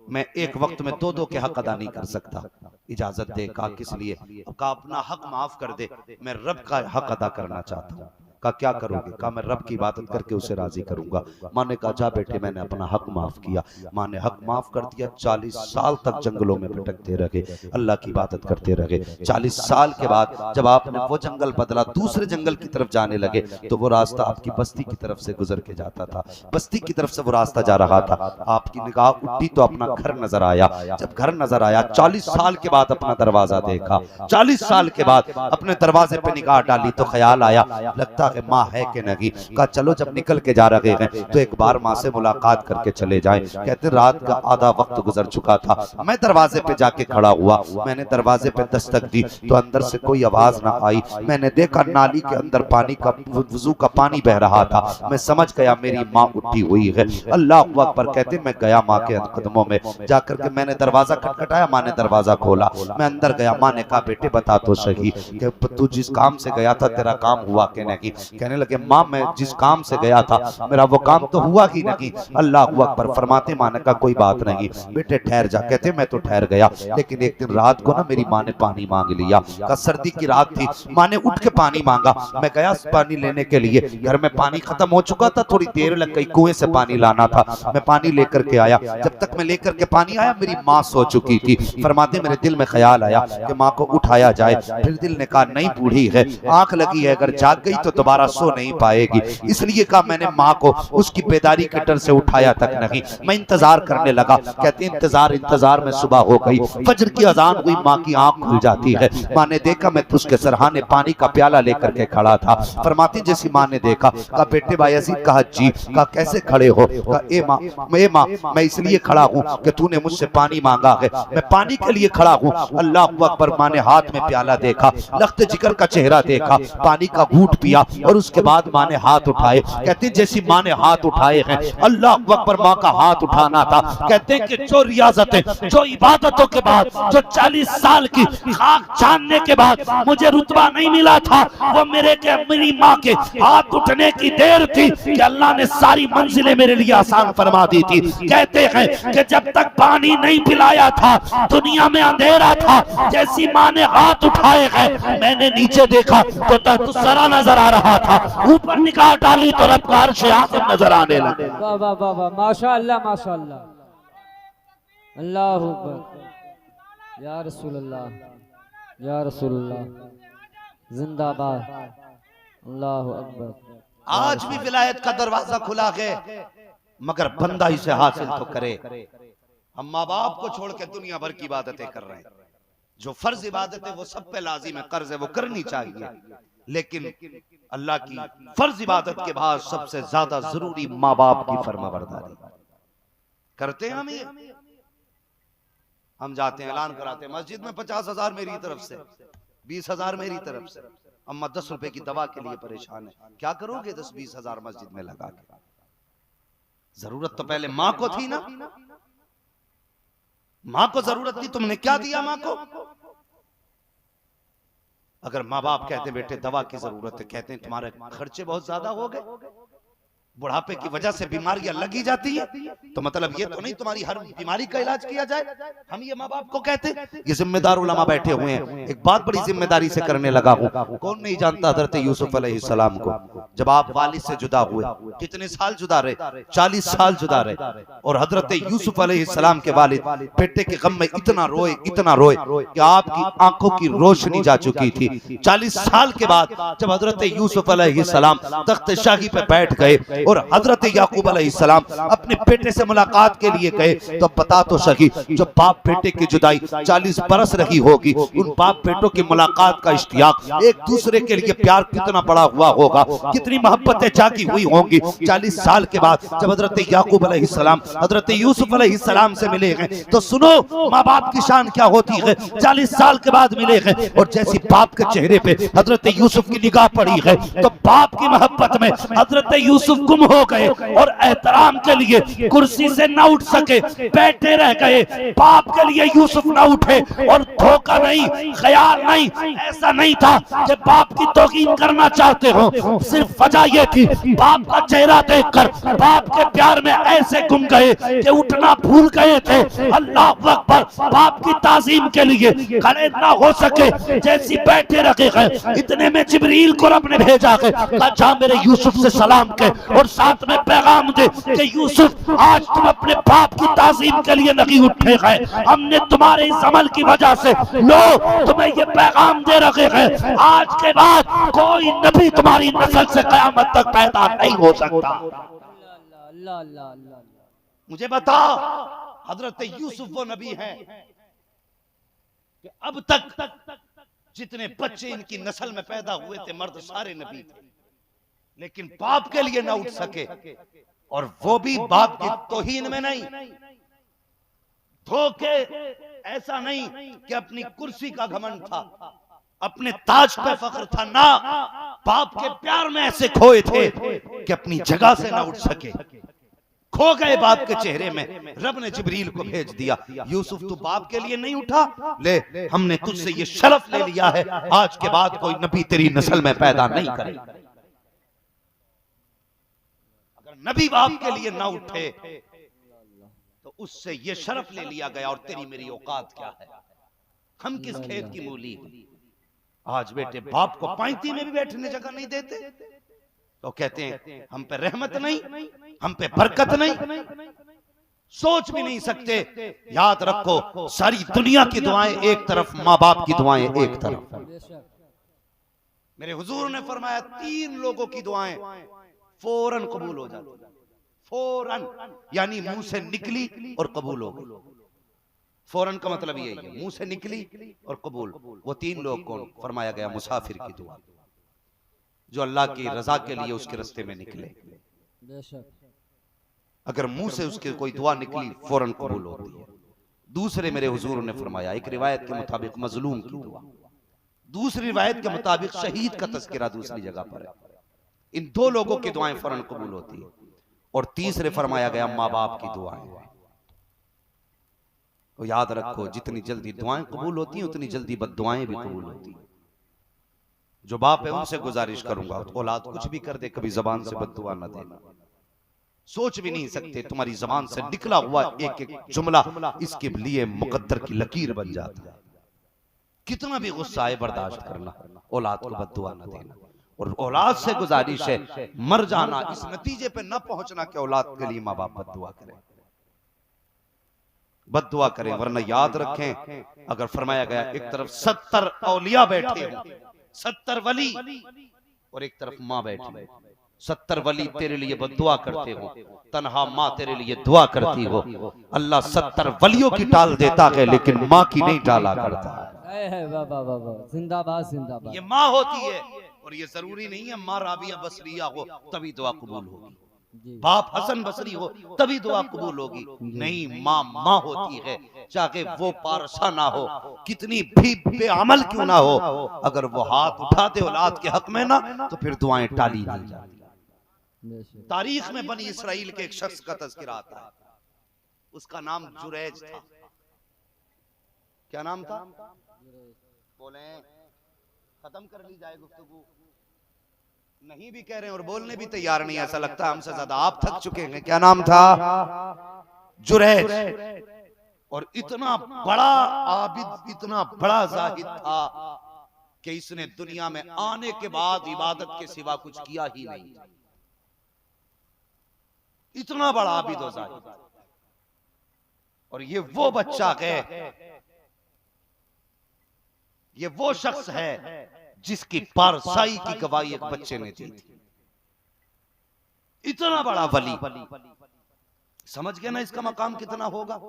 मैं एक वक्त में दो के हक अदा नहीं कर सकता, इजाजत दे। कहा किस लिए? कहा अपना हक माफ कर दे, मैं रब का हक अदा करना चाहता हूँ। कहा क्या करोगे? कहा मैं रब की इबादत करके उसे राजी करूंगा। माँ ने कहा जा बेटे, मैंने अपना हक माफ किया। माँ ने हक माफ कर दिया। 40 साल तक जंगलों में भटकते रहे, अल्लाह की इबादत करते रहे। 40 साल के बाद जब आपने वो जंगल बदला, दूसरे जंगल की तरफ जाने लगे, तो वो रास्ता आपकी बस्ती की तरफ से गुजर के जाता था। बस्ती की तरफ से वो रास्ता जा रहा था, आपकी निगाह उठी तो अपना घर नजर आया। जब घर नजर आया, 40 साल के बाद अपना दरवाजा देखा, 40 साल के बाद अपने दरवाजे पे निगाह डाली तो ख्याल आया, लगता है माँ है कि नहीं। कहा चलो जब निकल के जा रहे हैं तो एक बार माँ से मुलाकात करके चले जाएं। कहते रात का आधा वक्त गुजर चुका था, मैं दरवाजे पे जाके खड़ा हुआ, मैंने दरवाजे पे दस्तक दी तो अंदर से कोई आवाज ना आई। मैंने देखा नाली के अंदर पानी का, वुजू का पानी बह रहा था। मैं समझ गया मेरी माँ उठी हुई है। अल्लाह अकबर। कहते मैं गया माँ के कदमों में, जाकर के मैंने दरवाजा खटखटाया, माँ ने दरवाजा खोला, मैं अंदर गया। माँ ने कहा बेटे बता तो सही कि तू जिस काम से गया था तेरा काम हुआ कि नहीं? कहने लगे माँ मैं जिस काम से गया था मेरा वो काम तो हुआ ही नहीं। अल्लाह अकबर। फरमाते माँ ने कहा कोई बात नहीं बेटे ठहर जा। कहते मैं तो ठहर गया, लेकिन एक दिन रात को ना मेरी माँ ने पानी मांग लिया। का सर्दी की रात थी, माँ ने उठ के पानी मांगा। मैं गया पानी लेने के लिए, घर में पानी खत्म हो चुका था, थोड़ी देर लग गई, कुएं से पानी लाना था। मैं पानी लेकर के आया, जब तक मैं लेकर के पानी आया मेरी माँ सो चुकी थी। फरमाते मेरे दिल में ख्याल आया कि माँ को उठाया जाए। फिर दिल ने कहा नहीं बूढ़ी है, आंख लगी है, अगर जाग गई तो दोबारा सो नहीं पाएगी, इसलिए कहा मैंने माँ को उसकी बेदारी के डर से उठाया तक नहीं। मैं इंतजार करने लगा। कहते इंतजार में सुबह हो गई, फजर की अजान हुई, माँ की आंख खुल जाती है। माँ ने देखा मैं उसके सरहाने पानी का प्याला लेकर के खड़ा था। फरमाती जैसी माँ ने देखा, कहा बेटे बायजीद। कहा जी। कहा कैसे खड़े हो? कहा ए माँ मैं इसलिए खड़ा हूँ कि तूने मुझसे पानी मांगा है, मैं पानी के लिए खड़ा हूँ। अल्लाह अकबर। माँ ने हाथ में प्याला देखा, लख्त जिगर का चेहरा देखा, पानी का घूंट पिया और उसके बाद माँ ने हाथ उठाए। कहते जैसी माँ ने हाथ उठाए हैं, अल्लाह अकबर, माँ का हाथ उठाना था। कहते हैं कि जो रियाजतें, जो इबादतों के बाद, जो 40 साल की खाक जानने के बाद मुझे रुतबा नहीं मिला था, वो मेरी माँ के हाथ उठने की देर थी कि अल्लाह ने सारी मंजिलें मेरे लिए आसान फरमा दी थी। कहते हैं कि जब तक पानी नहीं पिलाया था दुनिया में अंधेरा था, जैसी माँ ने हाथ उठाए हैं मैंने नीचे देखा तो सरा नजर आ रहा था, ऊपर निकाल डाली तो रब का अर्श आज़म नजर आने लगे। वाह वाह वाह वाह, माशाअल्लाह माशाअल्लाह, अल्लाहू अकबर, या रसूल अल्लाह, या रसूल अल्लाह, जिंदाबाद, अल्लाहू अकबर। आज भी विलायत का दरवाजा खुला है, मगर बंदा इसे हासिल तो करे। हम माँ बाप को छोड़ के दुनिया भर की इबादतें कर रहे हैं। जो फर्ज इबादत है वो सब पे लाजिम है, कर्ज है, वो करनी चाहिए, लेकिन अल्लाह की फर्ज इबादत के बाद सबसे ज्यादा जरूरी माँ बाप की फरमाबरदारी करते हैं। हम जाते हैं, ऐलान कराते हैं मस्जिद में 50,000 मेरी तरफ से, 20,000 मेरी तरफ से। अम्मा 10 रुपए की दवा के लिए परेशान है, क्या करोगे 10-20 हजार मस्जिद में लगा के? जरूरत तो पहले माँ को थी ना, माँ को जरूरत थी, तुमने क्या दिया माँ को? अगर माँ बाप कहते बेटे दवा की जरूरत है, कहते हैं तुम्हारे खर्चे बहुत ज्यादा हो गए, बुढ़ापे की वजह से बीमारियां लगी जाती है, तो मतलब ये तो नहीं तुम्हारी हर बीमारी का इलाज किया जाए। हम ये माँ बाप को कहते, ये जिम्मेदार उलमा बैठे हुए हैं, एक बात बड़ी जिम्मेदारी से करने लगा हूँ। कौन नहीं जानता हजरत यूसुफ अलैहिस्सलाम को? जब आप वालिद से जुदा हुए, कितने साल जुदा रहे? 40 साल जुदा रहे। और हजरत यूसुफ अलैहिस्सलाम के वालिद बेटे के गम में इतना रोए कि आपकी आंखों की रोशनी जा चुकी थी। 40 साल के बाद जब हजरत यूसुफ अलैहिस्सलाम तख्त शाही पे बैठ गए और हजरत याकूब अलैहिस्सलाम अपने बेटे से मुलाकात के लिए गए, तो बता तो सही, जो बाप बेटे की जुदाई 40 बरस रही होगी, उन बाप बेटों की मुलाकात का इश्तियाक, एक दूसरे के लिए प्यार कितना बड़ा हुआ होगा, कितनी मोहब्बतें जागी हुई होंगी। 40 साल के बाद जब हजरत याकूब अलैहिस्सलाम हजरत यूसुफ अलैहिस्सलाम से मिले हैं, तो सुनो माँ बाप की शान क्या होती है। 40 साल के बाद मिले हैं और जैसी बाप के चेहरे पे हजरत यूसुफ की निगाह पड़ी है, तो बाप की मोहब्बत में हजरत यूसुफ गुम हो गए और एहतराम के लिए कुर्सी से न उठ सके, बैठे रह गए। बाप के लिए यूसुफ न उठे, और धोखा नहीं, ख्याल नहीं, ऐसा नहीं था कि बाप की तौकीन करना चाहते हो, सिर्फ वजह यह थी बाप का चेहरा देखकर बाप के प्यार में ऐसे गुम गए कि उठना भूल गए थे। अल्लाह अकबर, बाप की ताजीम के लिए खड़े ना हो सके, जैसी बैठे रखे गए। इतने में जिब्रील को रब ने भेजा है, कहा मेरे यूसुफ से सलाम के और साथ में पैगाम दे कि यूसुफ आज तुम अपने बाप की ताजीम के लिए नहीं उठे गए, हमने तुम्हारे इस अमल की वजह से लो तुम्हें ये पैगाम दे रखे हैं, आज के बाद कोई नबी तुम्हारी नस्ल से कयामत तक पैदा नहीं हो सकता। अल्लाह अल्लाह अल्लाह। मुझे बता, हजरत यूसुफ वो नबी हैं कि अब तक जितने बच्चे इनकी नस्ल में पैदा हुए थे मर्द सारे नबी थे, लेकिन बाप के लिए ना उठ सके, और वो भी बाप की तौहीन में नहीं, धोखे। ऐसा नहीं कि अपनी कुर्सी का घमंड था, अपने ताज पे फख्र था, ना, बाप के प्यार में ऐसे खोए थे कि अपनी जगह से ना उठ सके, खो गए बाप के चेहरे में। रब ने जिब्रील को भेज दिया, यूसुफ तू बाप के लिए नहीं उठा, ले हमने तुझसे ये शरफ ले लिया है, आज के बाद कोई नबी तेरी नस्ल में पैदा नहीं करे। अगर नबी बाप के लिए ना उठे तो उससे ये शरफ ले लिया गया, और तेरी मेरी औकात क्या है, हम किस खेत की मूली। आज बेटे बाप को पाइती में भी बैठने जगह नहीं देते, तो कहते हैं हम पे रहमत नहीं, हम पे बरकत नहीं, सोच भी नहीं सकते। याद रखो, सारी दुनिया की दुआएं एक तरफ, माँ बाप की दुआएं एक तरफ। मेरे हुजूर ने फरमाया 3 लोगों की दुआएं फौरन कबूल हो जाती, फौरन, यानी मुंह से निकली और कबूल हो गई। फौरन का मतलब यही है, मुंह से निकली और कबूल। वो 3 लोग कौन? फरमाया गया मुसाफिर की दुआ, जो अल्लाह की रजा के लिए उसके रास्ते में निकले। अगर मुंह से उसके कोई दुआ निकली फौरन कबूल होती है। दूसरे मेरे हुजूर ने फरमाया, एक रिवायत के मुताबिक मजलूम की दुआ, दूसरी रिवायत के मुताबिक शहीद का तज़किरा दूसरी जगह पर है। इन 2 लोगों की दुआएं फौरन कबूल होती है। और तीसरे फरमाया गया माँ बाप की दुआएं। तो याद रखो, जितनी जल्दी दुआएं कबूल होती हैं उतनी जल्दी बद्दुआएं भी कबूल होती हैं। जो बाप है उनसे गुजारिश करूंगा, औलाद कुछ भी कर दे कभी जबान से बद्दुआ न देना। सोच भी नहीं सकते, तुम्हारी जबान से निकला हुआ एक एक जुमला इसके लिए मुकद्दर की लकीर बन जाता है। कितना भी गुस्सा आए बर्दाश्त करना, औलाद को बद्दुआ न देना। और औलाद से गुजारिश है मर जाना, इस नतीजे पे न पहुंचना कि औलाद के लिए माँ बाप बद्दुआ करें, बद्दुआ करें। वरना याद रखें, अगर फरमाया गया एक तरफ 70 औलिया बैठे हो, 70 वली, और एक तरफ माँ बैठी, 70 वली तेरे लिए बद्दुआ करते हो, तन्हा माँ तेरे लिए दुआ करती हो। अल्लाह 70 वलियों की टाल देता है लेकिन माँ की नहीं टाला करता है। जिंदाबाद जिंदाबाद। ये माँ होती है, और ये जरूरी नहीं है माँ राबिया बसरिया हो तभी दुआ कबूल होगी। जी बाप हसन बसरी हो तभी दुआ कबूल होगी, नहीं माँ माँ होती है, चाहे वो पारसा ना हो, कितनी भी बेअमल क्यों ना हो, अगर वो हाथ उठा दे औलाद के हक में ना तो फिर दुआएं टाली नहीं जाती। बेशक तारीख में बनी इसराइल के एक शख्स का तज़किरा आता है, उसका नाम जुरैज था। क्या नाम था? बोले, खत्म कर ली जाए गुफ्तगू, नहीं भी कह रहे हैं और बोलने भी तैयार नहीं, ऐसा लगता है हमसे ज्यादा आप थक चुके हैं। क्या नाम था? जुरैज। और इतना बड़ा आबिद, इतना बड़ा जाहिद था कि इसने दुनिया में आने के बाद इबादत के सिवा कुछ किया ही नहीं। इतना बड़ा आबिद हो जाहिद, और ये वो बच्चा है, ये वो शख्स है जिसकी पारसाई की गवाही एक बच्चे ने दी थी। इतना बड़ा वली, समझ गए ना इसका मकाम कितना होगा?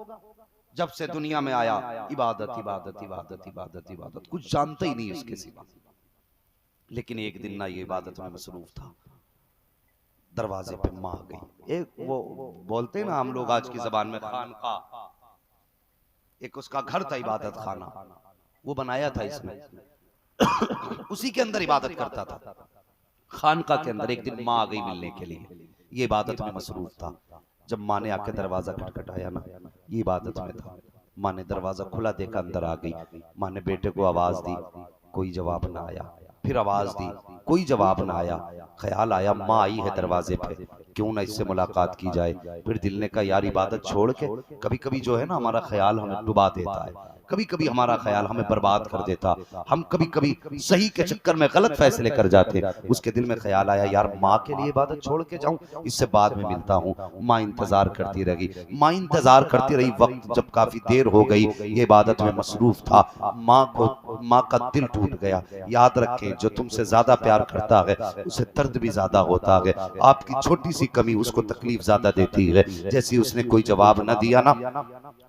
जब से दुनिया में आया इबादत इबादत इबादत इबादत इबादत, कुछ जानता ही नहीं इसके सिवा। लेकिन एक दिन ना ये इबादत में मसरूफ था, दरवाजे पे माँ आ गई। एक वो बोलते हैं ना हम लोग आज की जबान में खानका, एक उसका घर था इबादत खाना, वो बनाया था इसमें, उसी के अंदर इबादत करता था। खानका के अंदर एक दिन माँ आ गई मिलने के लिए, ये इबादत में मसरूफ था। जब माँ ने आके दरवाजा खटखटाया ना, ये इबादत में था, माँ ने दरवाजा खुला देखा, अंदर आ गई। माँ ने बेटे को आवाज दी, कोई जवाब ना आया, फिर आवाज दी, कोई जवाब ना आया। ख्याल आया माँ आई है दरवाजे पे, क्यों ना इससे मुलाकात की जाए। फिर दिल ने कहा यार इबादत छोड़ के, कभी कभी जो है ना हमारा ख्याल हमें डुबा देता है, कभी कभी हमारा ख्याल हमें बर्बाद कर देता, हम कभी कभी सही के चक्कर में गलत फैसले कर जाते। उसके दिल में ख्याल आया यार माँ के लिए इबादत छोड़ के जाऊं, इससे बाद में मिलता हूँ। माँ इंतजार करती रही, माँ इंतजार करती रही। वक्त जब काफी देर हो गई, ये इबादत में मसरूफ था, माँ का दिल टूट गया। याद रखें जो तुमसे ज्यादा प्यार करता है उसे दर्द भी ज्यादा होता है। आपकी छोटी सी कमी उसको तकलीफ ज्यादा देती है। जैसे उसने कोई जवाब न दिया ना,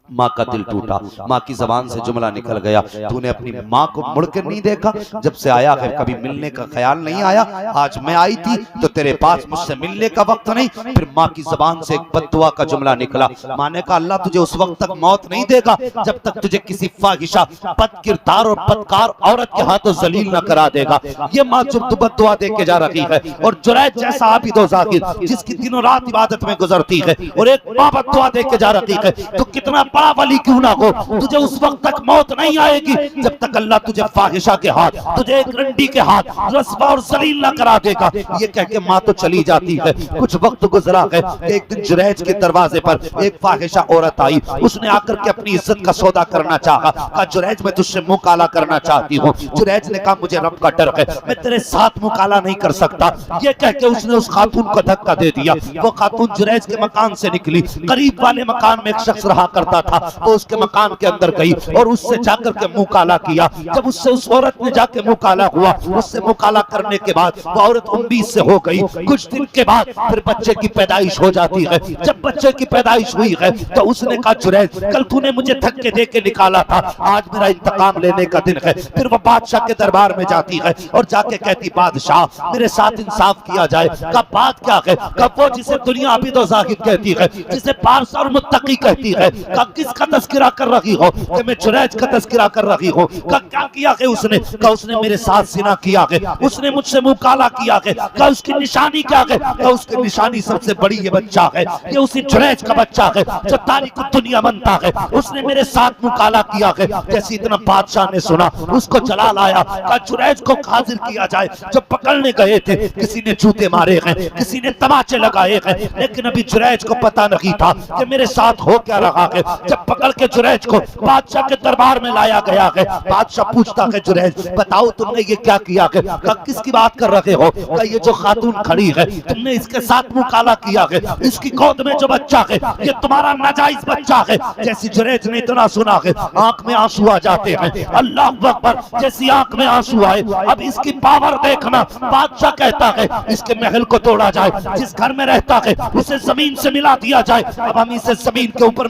माँ का दिल टूटा। माँ की जबान से जुमला निकल गया, तूने अपनी माँ को मुड़ कर नहीं देखा? जब से आया है कभी मिलने का ख्याल नहीं आया। आज मैं आई थी तो तेरे पास मुझसे मिलने का वक्त नहीं। फिर माँ की जबान से एक बद्दुआ का जुमला निकला। माँ ने कहा अल्लाह तुझे उस वक्त तक मौत नहीं देगा जब तक तुझे किसी फाहिशा, बद किरदार और बदकार औरत के हाथों जलील न करा देगा। ये माँ चुप बद्दुआ दे के जा रही है। और जुरैज जैसा आबिद व ज़ाहिद जिसकी दिनों रात इबादत में गुजरती है, और एक माँ बद्दुआ दे के जा रही है, तो कितना बड़ा वली क्यों ना हो, तुझे उस वक्त तक मौत नहीं आएगी जब तक अल्लाह तुझे फाहिशा के हाथ, तुझे एक रंडी के हाथ रस्वा और जलील ना करा देगा। ये कह के माँ तो चली जाती है। कुछ वक्त गुजरा है, एक दिन जुरैज के दरवाजे पर एक फाहिशा औरत आई। उसने आकर के अपनी इज्जत का सौदा करना चाहा। कहा जुरैज मैं तुझसे मुंह काला करना चाहती हूँ। जुरैज ने कहा मुझे रब का डर है, मैं तेरे साथ मुंह काला नहीं कर सकता। ये कह के उसने उस खातून को धक्का दे दिया। वो खातून जुरैज के मकान से निकली। करीब वाले मकान में एक शख्स रहा करता था, वो उसके मकान के अंदर गई और उससे जाकर के मुंह काला किया। जब उससे उस औरत ने जाके मुंह काला हुआ, उससे मुंह काला करने के बाद वो औरत 19 से हो गई। कुछ दिन के बाद फिर बच्चे की पैदाइश हो जाती है। जब बच्चे की पैदाइश हुई है तो उसने कहा जुरैज कल तूने मुझे धक्के दे के निकाला था, आज मेरा इंतकाम लेने का दिन है। फिर वो बादशाह के दरबार में जाती है और जाके कहती बादशाह मेरे साथ इंसाफ किया जाए। कब बात क्या है? कब वो जिसे दुनिया आबिद व ज़ाहिद कहती है, जिसे पारसा और मुत्तकी कहती है, कब किसका तस्करा कर रही हो? कि मैं जुरैज का तस्करा कर रही हूँ। कब क्या किया है उसने? कहा उसने मेरे साथ सिना किया है, उसने मुझसे मुंह काला किया है। कहा उसकी निशानी क्या है? कहा उसकी निशानी सबसे बड़ी ये बच्चा है, ये उसी जुरैज का बच्चा है जो तारीख दुनिया बनता है। उसने मेरे साथ मुंह काला किया है। जैसे इतना बादशाह ने सुना, उसको जला लाया। कहा जुरैज को हाजिर किया जाए। जब पकड़ने गए थे, किसी ने जूते मारे हैं, किसी ने तमाचे लगाए हैं, लेकिन अभी जुरैज को पता नहीं था कि मेरे साथ हो क्या रहा है। जब पकड़ के जुरैज को बादशाह के दरबार में लाया गया है, बादशाह पूछता है जुरैज बताओ तुमने ये क्या किया है? कहा किसकी बात कर रहे हो? कहा ये जो खातून खड़ी है, तुमने इसके साथ मुंह काला किया है, इसकी गोद में जो बच्चा है ये तुम्हारा नाजायज बच्चा है। जैसी जुरैज ने इतना सुना है, आंख में आंसू आ जाते हैं। अल्लाह अकबर, जैसी आंख में आंसू आए, अब इसकी पावर देखना। बादशाह कहता है इसके महल को तोड़ा जाए, जिस घर में रहता है उसे जमीन से मिला दिया जाए। अब हम इसे जमीन के ऊपर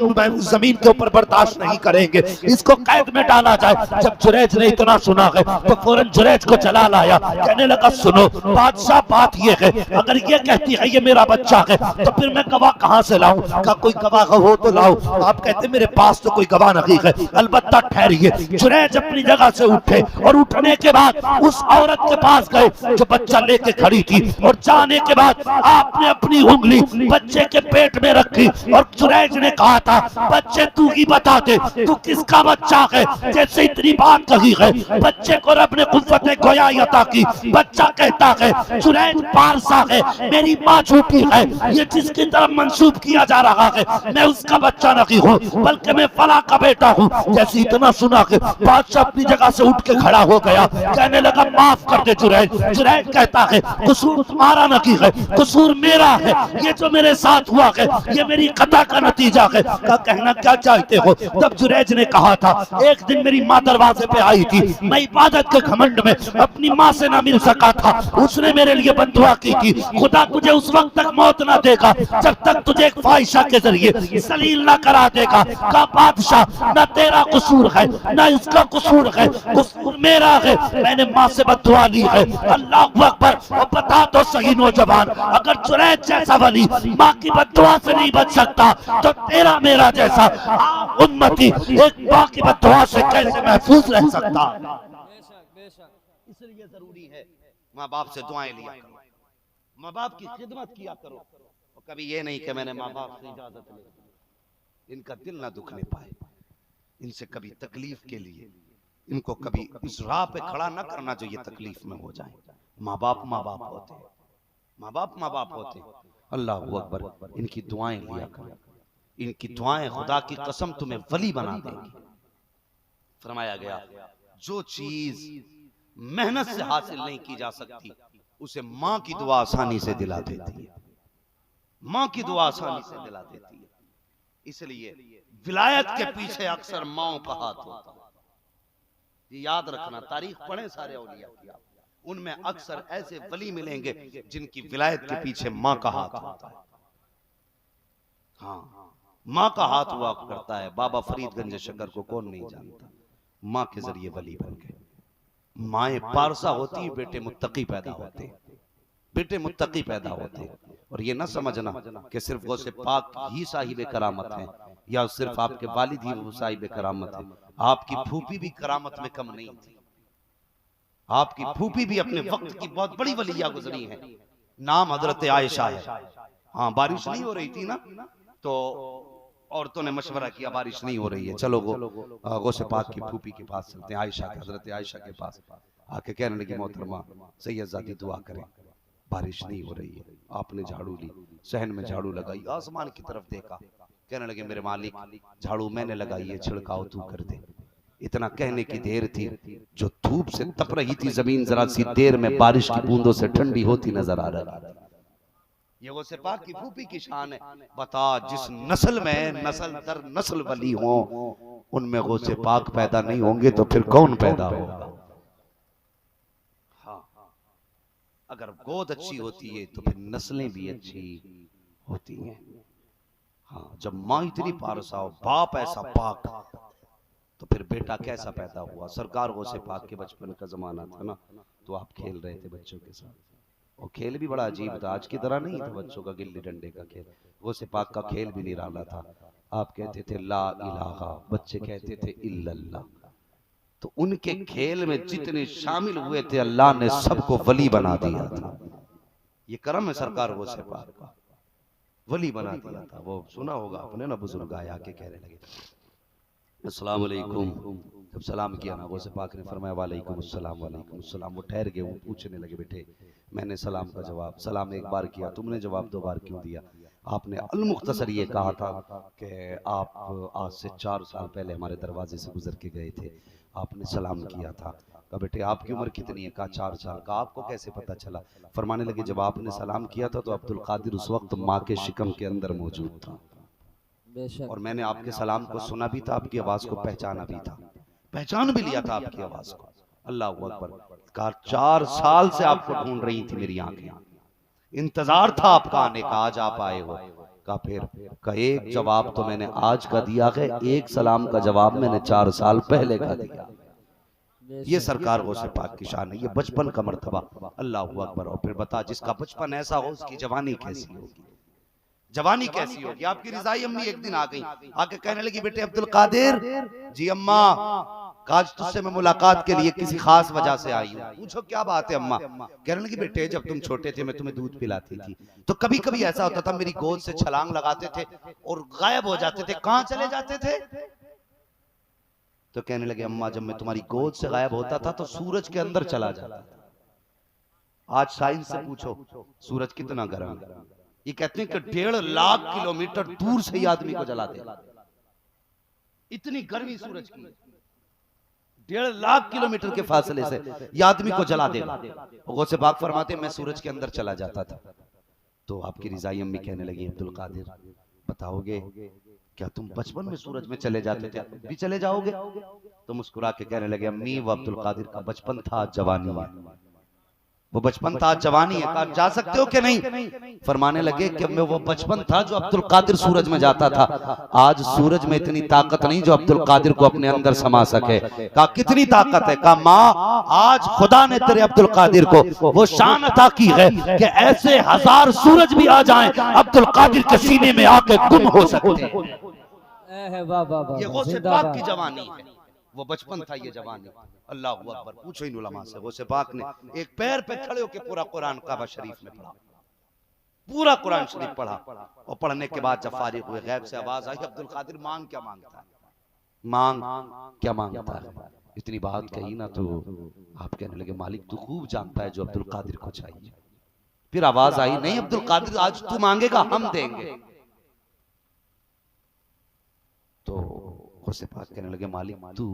जमीन के ऊपर बर्दाश्त नहीं करेंगे, इसको कैद में डाला जाए। जब जुरैज ने इतना सुना है तो फौरन जुरैज को चला लाया, कहने लगा सुनो बादशाह, बात ये है अगर ये कहती है ये मेरा बच्चा है तो फिर मैं गवाह कहां से लाऊं? का कोई गवाह हो तो लाओ। आप कहते मेरे पास तो कोई गवाह नहीं है। अलबत्ता ठहरिए। जुरैज अपनी जगह से उठे और उठने के बाद उस औरत के पास गए जो बच्चा लेके खड़ी थी, और जाने के बाद आपने अपनी उंगली बच्चे के पेट में रखी और जुरैज ने कहा था बच्चे तू ही बता दे तू किसका बच्चा है। जैसे इतनी बात कही है बच्चे को रब ने कुव्वत गोयाई अता की। बच्चा कहता है जुरैज पारसा है, मेरी माँ झूठी है, ये जिसकी तरफ मंसूब किया जा रहा है मैं उसका बच्चा नहीं हूँ बल्कि मैं फला का बेटा हूँ। जैसे इतना सुना के बादशाह अपनी जगह से उठ के खड़ा हो गया, कहने लगा माफ कर दे जुरैज। जुरैज कहता है कसूर तुम्हारा नहीं है, कसूर मेरा है। ये जो मेरे साथ हुआ है ये मेरी कथा का नतीजा है। का कहना क्या चाहते हो? तब जुरैज ने कहा था एक दिन मेरी माँ दरवाजे पे आई थी, मैं इबादत के घमंड में अपनी माँ से ना मिल सका था, उसने मेरे लिए बददुआ की थी खुदा तुझे उस वक्त तक मौत ना देगा जब तक तुझे एक फाहिशा के जरिए सलील ना करा देगा। का बादशाह ना तेरा कसूर है ना इसका कसूर है, कसूर मेरा है, मैंने माँ से बददुआ ली है। अल्लाह अकबर। और बता तो सही नौजवान, अगर जुरैज जैसा वली माँ की बददुआ से नहीं बच सकता तो तेरा मेरा जैसा उम्मती एक माँ की बददुआ से कैसे महफूज रह सकता? इसलिए जरूरी है माँ बाप से दुआएं लिया करो, माँ बाप की खिदमत किया करो। और कभी ये नहीं कि मैंने माँ बाप से इजाजत ली, इनका दिल ना दुखने पाए, इनसे कभी तकलीफ के लिए इनको कभी इस राह पे खड़ा ना करना जो ये तकलीफ में हो जाए। माँ बाप होते हैं, माँ बाप होते हैं। अल्लाह अकबर। इनकी दुआएं लिया करो, इनकी दुआएं खुदा की कसम तुम्हें वली बना देंगी। फरमाया गया जो चीज मेहनत से हासिल नहीं की जा सकती उसे माँ की दुआ आसानी से दिला देती है, माँ की दुआ आसानी से दिला देती है। इसलिए विलायत के पीछे अक्सर माओ का हाथ होता है। ये याद रखना, तारीख पढ़े सारे औलिया की, उनमें अक्सर ऐसे वली मिलेंगे जिनकी विलायत के पीछे माँ का हाथ होता है। हाँ, माँ का हाथ हुआ करता है। बाबा फरीदगंज शक्कर को कौन नहीं जानता, माँ के जरिए वली बन गए। माएं पारसा होती, बेटे मुत्तकी पैदा होते, बेटे मुत्तकी पैदा होते। और ये ना समझना कि सिर्फ गौसे पाक ही साहिब करामत है या सिर्फ आपके वालिद ही वो साहिब करामत है। आपकी फूफी भी करामत में कम नहीं थी। आपकी फूफी भी अपने वक्त की बहुत बड़ी वलिया गुजरी है। नाम हजरत आयशा है। हाँ, बारिश नहीं हो रही थी ना, तो औरतों ने मशवरा किया बारिश नहीं हो रही है, चलो गौसे पाक की फूफी के पास चलते हैं, आयशा के, हजरत आयशा के पास। आके कहने लगी मोहतरमा सैयदजादी दुआ करें, बारिश नहीं हो रही है। आपने झाड़ू ली, सहन में झाड़ू लगाई, आसमान की तरफ देखा, कहने लगे मेरे मालिक झाड़ू मैंने लगाई है, छिड़काव तू कर दे। इतना कहने की देर थी, जो धूप से तप रही थी जमीन जरा सी देर में बारिश की बूंदों से ठंडी होती नजर आ रही थी। ये गौसे पाक की फूफी की शान है। बता जिस नस्ल में नस्ल दर नस्ल वली हो उनमें गौसे पाक पैदा नहीं होंगे तो फिर कौन पैदा होगा? हाँ, अगर गोद अच्छी होती है तो फिर नस्लें भी अच्छी होती हैं। हाँ, जब माँ इतनी पारसा हो, बाप ऐसा पाक, तो फिर बेटा कैसा पैदा हुआ? सरकार गौसे पाक के बचपन का जमाना था ना, तो आप खेल रहे थे बच्चों के साथ, और खेल भी बड़ा अजीब था, आज की तरह नहीं था बच्चों का गिल्ली डंडे का खेल। गौसे पाक का खेल भी निराला था। आप कहते थे ला इलाहा, बच्चे कहते थे इल्लल्लाह। तो उनके खेल में जितने शामिल हुए थे अल्लाह ने सबको वली बना दिया था। ये करम है सरकार गौसे पाक का, वली बना दिया था। वो सुना होगा आपने ना, बुजुर्ग आया के कहने लगे अस्सलाम वालेकुम। जब सलाम किया ना गौसे पाक ने फरमाया वालेकुम अस्सलाम वालेकुम अस्सलाम। वो ठहर गए, वो पूछने लगे बेटे मैंने सलाम का जवाब, सलाम एक बार किया, तुमने जवाब 2 बार क्यों दिया? आपने अलमुख्तसर ये कहा था कि आप आज से 4 साल पहले हमारे दरवाजे से गुजर के गए थे, आपने सलाम किया था। कहा बेटे आपकी उम्र कितनी है? कहा 4 साल। का आपको कैसे पता चला? फरमाने लगे जब आपने सलाम किया था तो अब्दुल कादिर उस वक्त माँ के शिकम के अंदर मौजूद था, और मैंने आपके सलाम को सुना भी था, आपकी आवाज को पहचाना भी था, पहचान भी लिया था आपकी आवाज को। अल्लाह अकबर। कहा 4 साल से आपको ढूंढ रही थी मेरी आंखें, इंतजार था आपका आने का, आज आप आए हो। का फिर का एक जवाब तो मैंने आज का दिया है, एक सलाम का जवाब मैंने 4 साल पहले का दिया। ये सरकार गौसे पाक की शान है, ये बचपन का मर्तबा। अल्लाह अकबर। और फिर बता, जिसका बचपन ऐसा हो उसकी जवानी कैसी होगी, जवानी कैसी होगी। आपकी रिजाई अम्मी एक दिन आ गई, आके कहने लगी बेटे अब्दुल कादिर जी, अम्मा आज तुझसे मैं मुलाकात के लिए किसी खास वजह से आई हूँ। पूछो क्या बात है अम्मा। कहने लगी बेटे जब तुम छोटे थे मैं तुम्हें दूध पिलाती थी, तो कभी कभी ऐसा होता था मेरी गोद से छलांग लगाते थे और गायब हो जाते थे, कहाँ चले जाते थे। तो कहने लगे अम्मा जब मैं तुम्हारी गोद से गायब होता था तो सूरज के अंदर चला जाता था। आज साइंस से पूछो सूरज कितना गर्म है, ये कहते हैं कि 1.5 लाख किलोमीटर दूर से ही आदमी को जला देगा, इतनी गर्मी सूरज की। 1.5 लाख किलोमीटर के फासले से ये आदमी को जला देगा। गौसे पाक फरमाते मैं सूरज के अंदर चला जाता था। तो आपकी रिजाई अम्मी कहने लगी अब्दुल कादिर बताओगे क्या तुम बचपन में सूरज में चले जाते थे, भी चले जाओगे। तो मुस्कुरा के कहने लगे अम्मी वो अब्दुल कादिर का बचपन था, जवानी है, वो बचपन था जवानी है। कहा जा सकते हो कि नहीं। फरमाने लगे कि मैं वो बचपन था जो अब्दुल कादिर सूरज में जाता था, आज सूरज में इतनी ताकत नहीं जो अब्दुल कादिर को अपने अंदर समा सके। कहा कितनी ताकत है। कहा माँ आज खुदा ने तेरे अब्दुल कादिर को वो शान अता की है कि ऐसे 1000 सूरज भी आ जाएं अब्दुल कादिर के सीने में आके गुम हो सकते हैं। ये गौसे पाक की जवानी है, वो बचपन था ये जवानी। अल्लाह अकबर। पूछो इन उलमा से, गौसे पाक ने एक पैर पे खड़े होकर पूरा कुरान काबा शरीफ में पढ़ा, पूरा कुरान शरीफ पढ़ा। और पढ़ने के बाद जब फारिग हुए गैब से आवाज आई अब्दुल कादिर मांग क्या मांगता है, मांग क्या मांगता है। इतनी बात कही ना तो आप कहने लगे मालिक तू खूब जानता है जो अब्दुल कादिर को चाहिए। फिर आवाज आई नहीं अब्दुल कादिर आज तू मांगेगा हम देंगे। तो गौसे पाक कहने लगे मालिक तू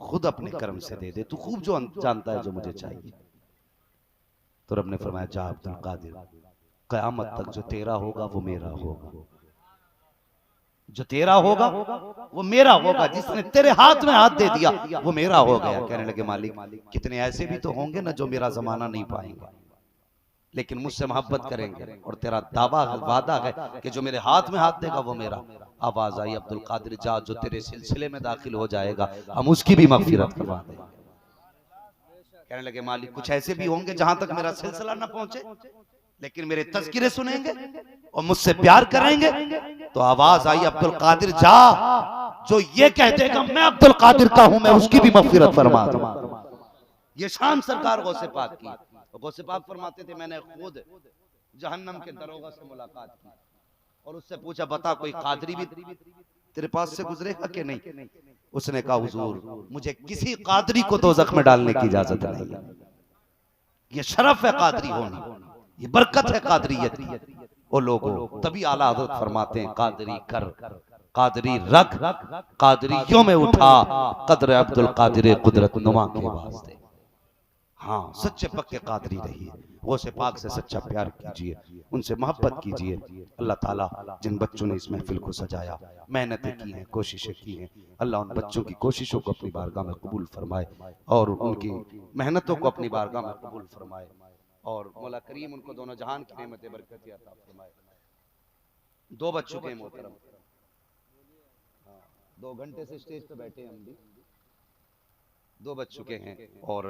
खुद अपने कर्म से दे दे, तू खूब जो जानता है जो मुझे चाहिए। तो रब ने फरमाया जा अब्दुल कादिर क़यामत तक जो तेरा होगा वो मेरा होगा, जो तेरा होगा वो मेरा होगा, जिसने तेरे हाथ में हाथ दे दिया वो मेरा हो गया। कहने लगे मालिक कितने ऐसे भी तो होंगे ना जो मेरा जमाना नहीं पाएंगे लेकिन मुझसे मोहब्बत करेंगे, और तेरा दावा वादा है कि जो मेरे हाथ में हाथ देगा वो मेरा। आवाज आई अब्दुल कादिर जा जो तेरे सिलसिले में दाखिल हो जाएगा हम उसकी भी मगफिरत करवा देंगे। कहने लगे मालिक कुछ ऐसे भी होंगे जहां तक मेरा सिलसिला ना पहुंचे लेकिन मेरे तज़किरे सुनेंगे और मुझसे प्यार करेंगे। तो आवाज आई अब्दुल कादिर जा जो ये कह देगा मैं अब्दुल कादिर का हूं मैं उसकी भी मगफिरत फरमा दूंगा। ये शान सरकार गौसे पाक की। गौसे पाक फरमाते थे मैंने खुद जहन्नम के दरोगा से मुलाकात की और उससे पूछा बता कोई कादरी भी तेरे पास से गुजरेगा कि नहीं। उसने कहा हुजूर मुझे किसी कादरी को दोज़ख में डालने की इजाजत नहीं है, ये शरफ है कादरी होना, ये बरकत है कादरियत। ओ लोगों तभी आला हज़रत फरमाते हैं कादरी कर कादरी रख कादरियों में उठा कदर अब्दुल कादिर कुदरत नुमा के वास्ते। हाँ सच्चे पक्के कादरी रहिए, गौसे पाक से सच्चा प्यार कीजिए, उनसे मोहब्बत कीजिए। अल्लाह ताला जिन बच्चों ने इस महफिल को सजाया मेहनतें की हैं कोशिशें की हैं, अल्लाह उन बच्चों की कोशिशों को अपनी बारगाह में कबूल फरमाए और उनकी मेहनतों को अपनी बारगाह में कबूल फरमाए और मौला करीम उनको दोनों जहान की नेमतें बरकत अता फरमाए। 2 बज चुके हैं मोहतरम, 2 घंटे से स्टेज पे बैठे हैं हम भी, 2 बज चुके हैं और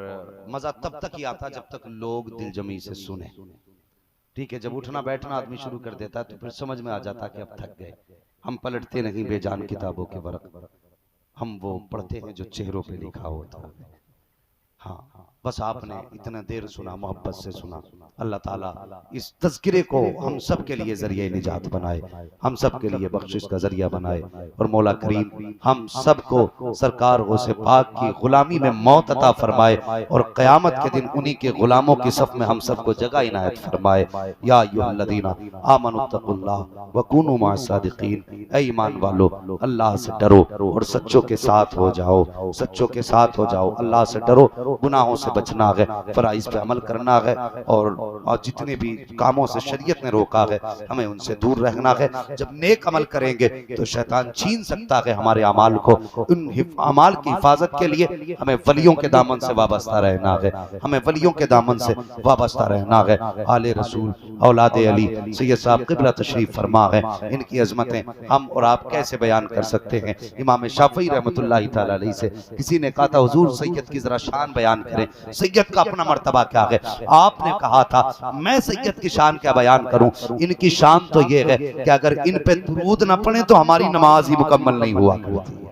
मजा तब तक ही आता जब तक लोग दिलजमी से सुने। ठीक है जब उठना बैठना आदमी शुरू कर देता है तो फिर समझ में आ जाता कि अब थक गए। हम पलटते नहीं बेजान किताबों के वर्क, हम वो पढ़ते हैं जो चेहरों पे लिखा होता है। हाँ बस आपने इतना देर सुना मोहब्बत से सुना। अल्लाह ताला इस तज़किरे को हम सब के लिए जरिए निजात बनाए, हम सब के लिए बख्शिश का जरिया बनाए और मौला करीम हम सब को सरकार गौसे पाक की गुलामी में मौत अता फरमाए और क़यामत के दिन उन्हीं के गुलामों की सफ में हम सबको जगह इनायत फरमाए। या अय्युहल्लज़ीना आमनुत्तकुल्लाह व कूनू मअस-सादिक़ीन, ऐ ईमान वालो अल्लाह से डरो और सच्चों के साथ हो जाओ, सच्चों के साथ हो जाओ, अल्लाह से डरो गुनाहों से बचना है, फराइज पे अमल करना है, और जितने भी कामों से शरीयत ने रोका है हमें उनसे दूर रहना है। जब नेक अमल करेंगे तो शैतान छीन सकता है हमारे अमाल को। उन अमाल की हिफाजत के लिए हमें वलियों के दामन से वाबस्ता रहना है, हमें वलियों के दामन से वाबस्ता रहना है। आले रसूल औलाद अली सैयद साहब क़िबला तशरीफ फरमा है, इनकी अजमतें हम और आप कैसे बयान कर सकते हैं। इमाम शाफई रहमतुल्लाहि तआला अलैहि से किसी ने कहा था हुजूर सैयद की जरा शान बयान करें, सैयद का अपना मर्तबा क्या है। आपने कहा था मैं सैयद की शान क्या बयान करूं, इनकी शान तो ये है कि अगर इन पे दुरूद न पढ़े तो हमारी नमाज ही मुकम्मल नहीं हुआ करती है।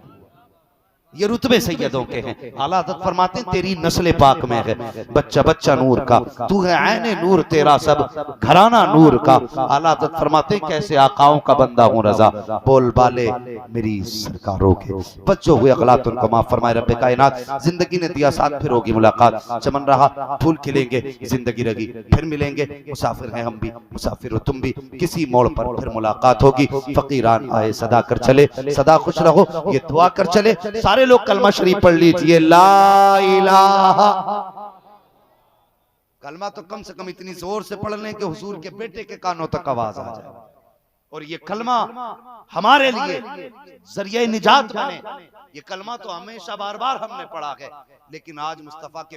ये रुतबे सैयदों के हैं। आला हज़रत फरमाते हैं तेरी नस्ल पाक में है बच्चा बच्चा नूर का, तू है ऐने नूर तेरा सब घराना नूर का। आला हज़रत फरमाते हैं कैसे आकाओं का बंदा हूँ रजा, बोल बाले मेरी सरकारों के बच्चों हुए अगलात उनको माफ फरमाए रब्बे कायनात। जिंदगी ने दिया साथ फिर होगी मुलाकात, चमन रहा फूल खिलेंगे जिंदगी रही फिर मिलेंगे, मुसाफिर हैं हम भी मुसाफिर हो तुम भी, किसी मोड़ पर फिर मुलाकात होगी। फकीरान आए सदा कर चले, सदा खुश रहो ये दुआ कर चले। सारे लोग कलमा शरीफ पढ़ लीजिए, ला इलाहा। कलमा तो कम से कम इतनी जोर से पढ़ लें कि हुजूर के बेटे के कानों तक आवाज आ जाए, और ये कलमा हमारे लिए जरिए निजात बने। ये कलमा तो हमेशा बार बार हमने पढ़ा है, लेकिन आज मुस्तफा के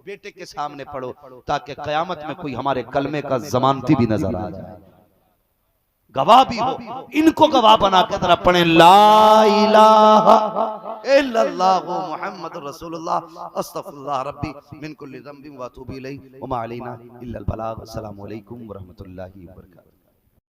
बेटे के सामने पढ़ो ताकि कयामत में कोई हमारे कलमे का जमानती भी नजर आ जाए, गवाह भी हो। इनको गवाह बना के तरह पढ़े ला इलाहा इल्लल्लाहु मुहम्मदुर रसूलुल्लाह अस्तगफिरुल्लाह रब्बी मिन कुल्ली ज़ंबिन व अतूबु इलैहि व मा अलैना इल्लल बलाग। अस्सलामु अलैकुम व रहमतुल्लाहि व बरकातहू।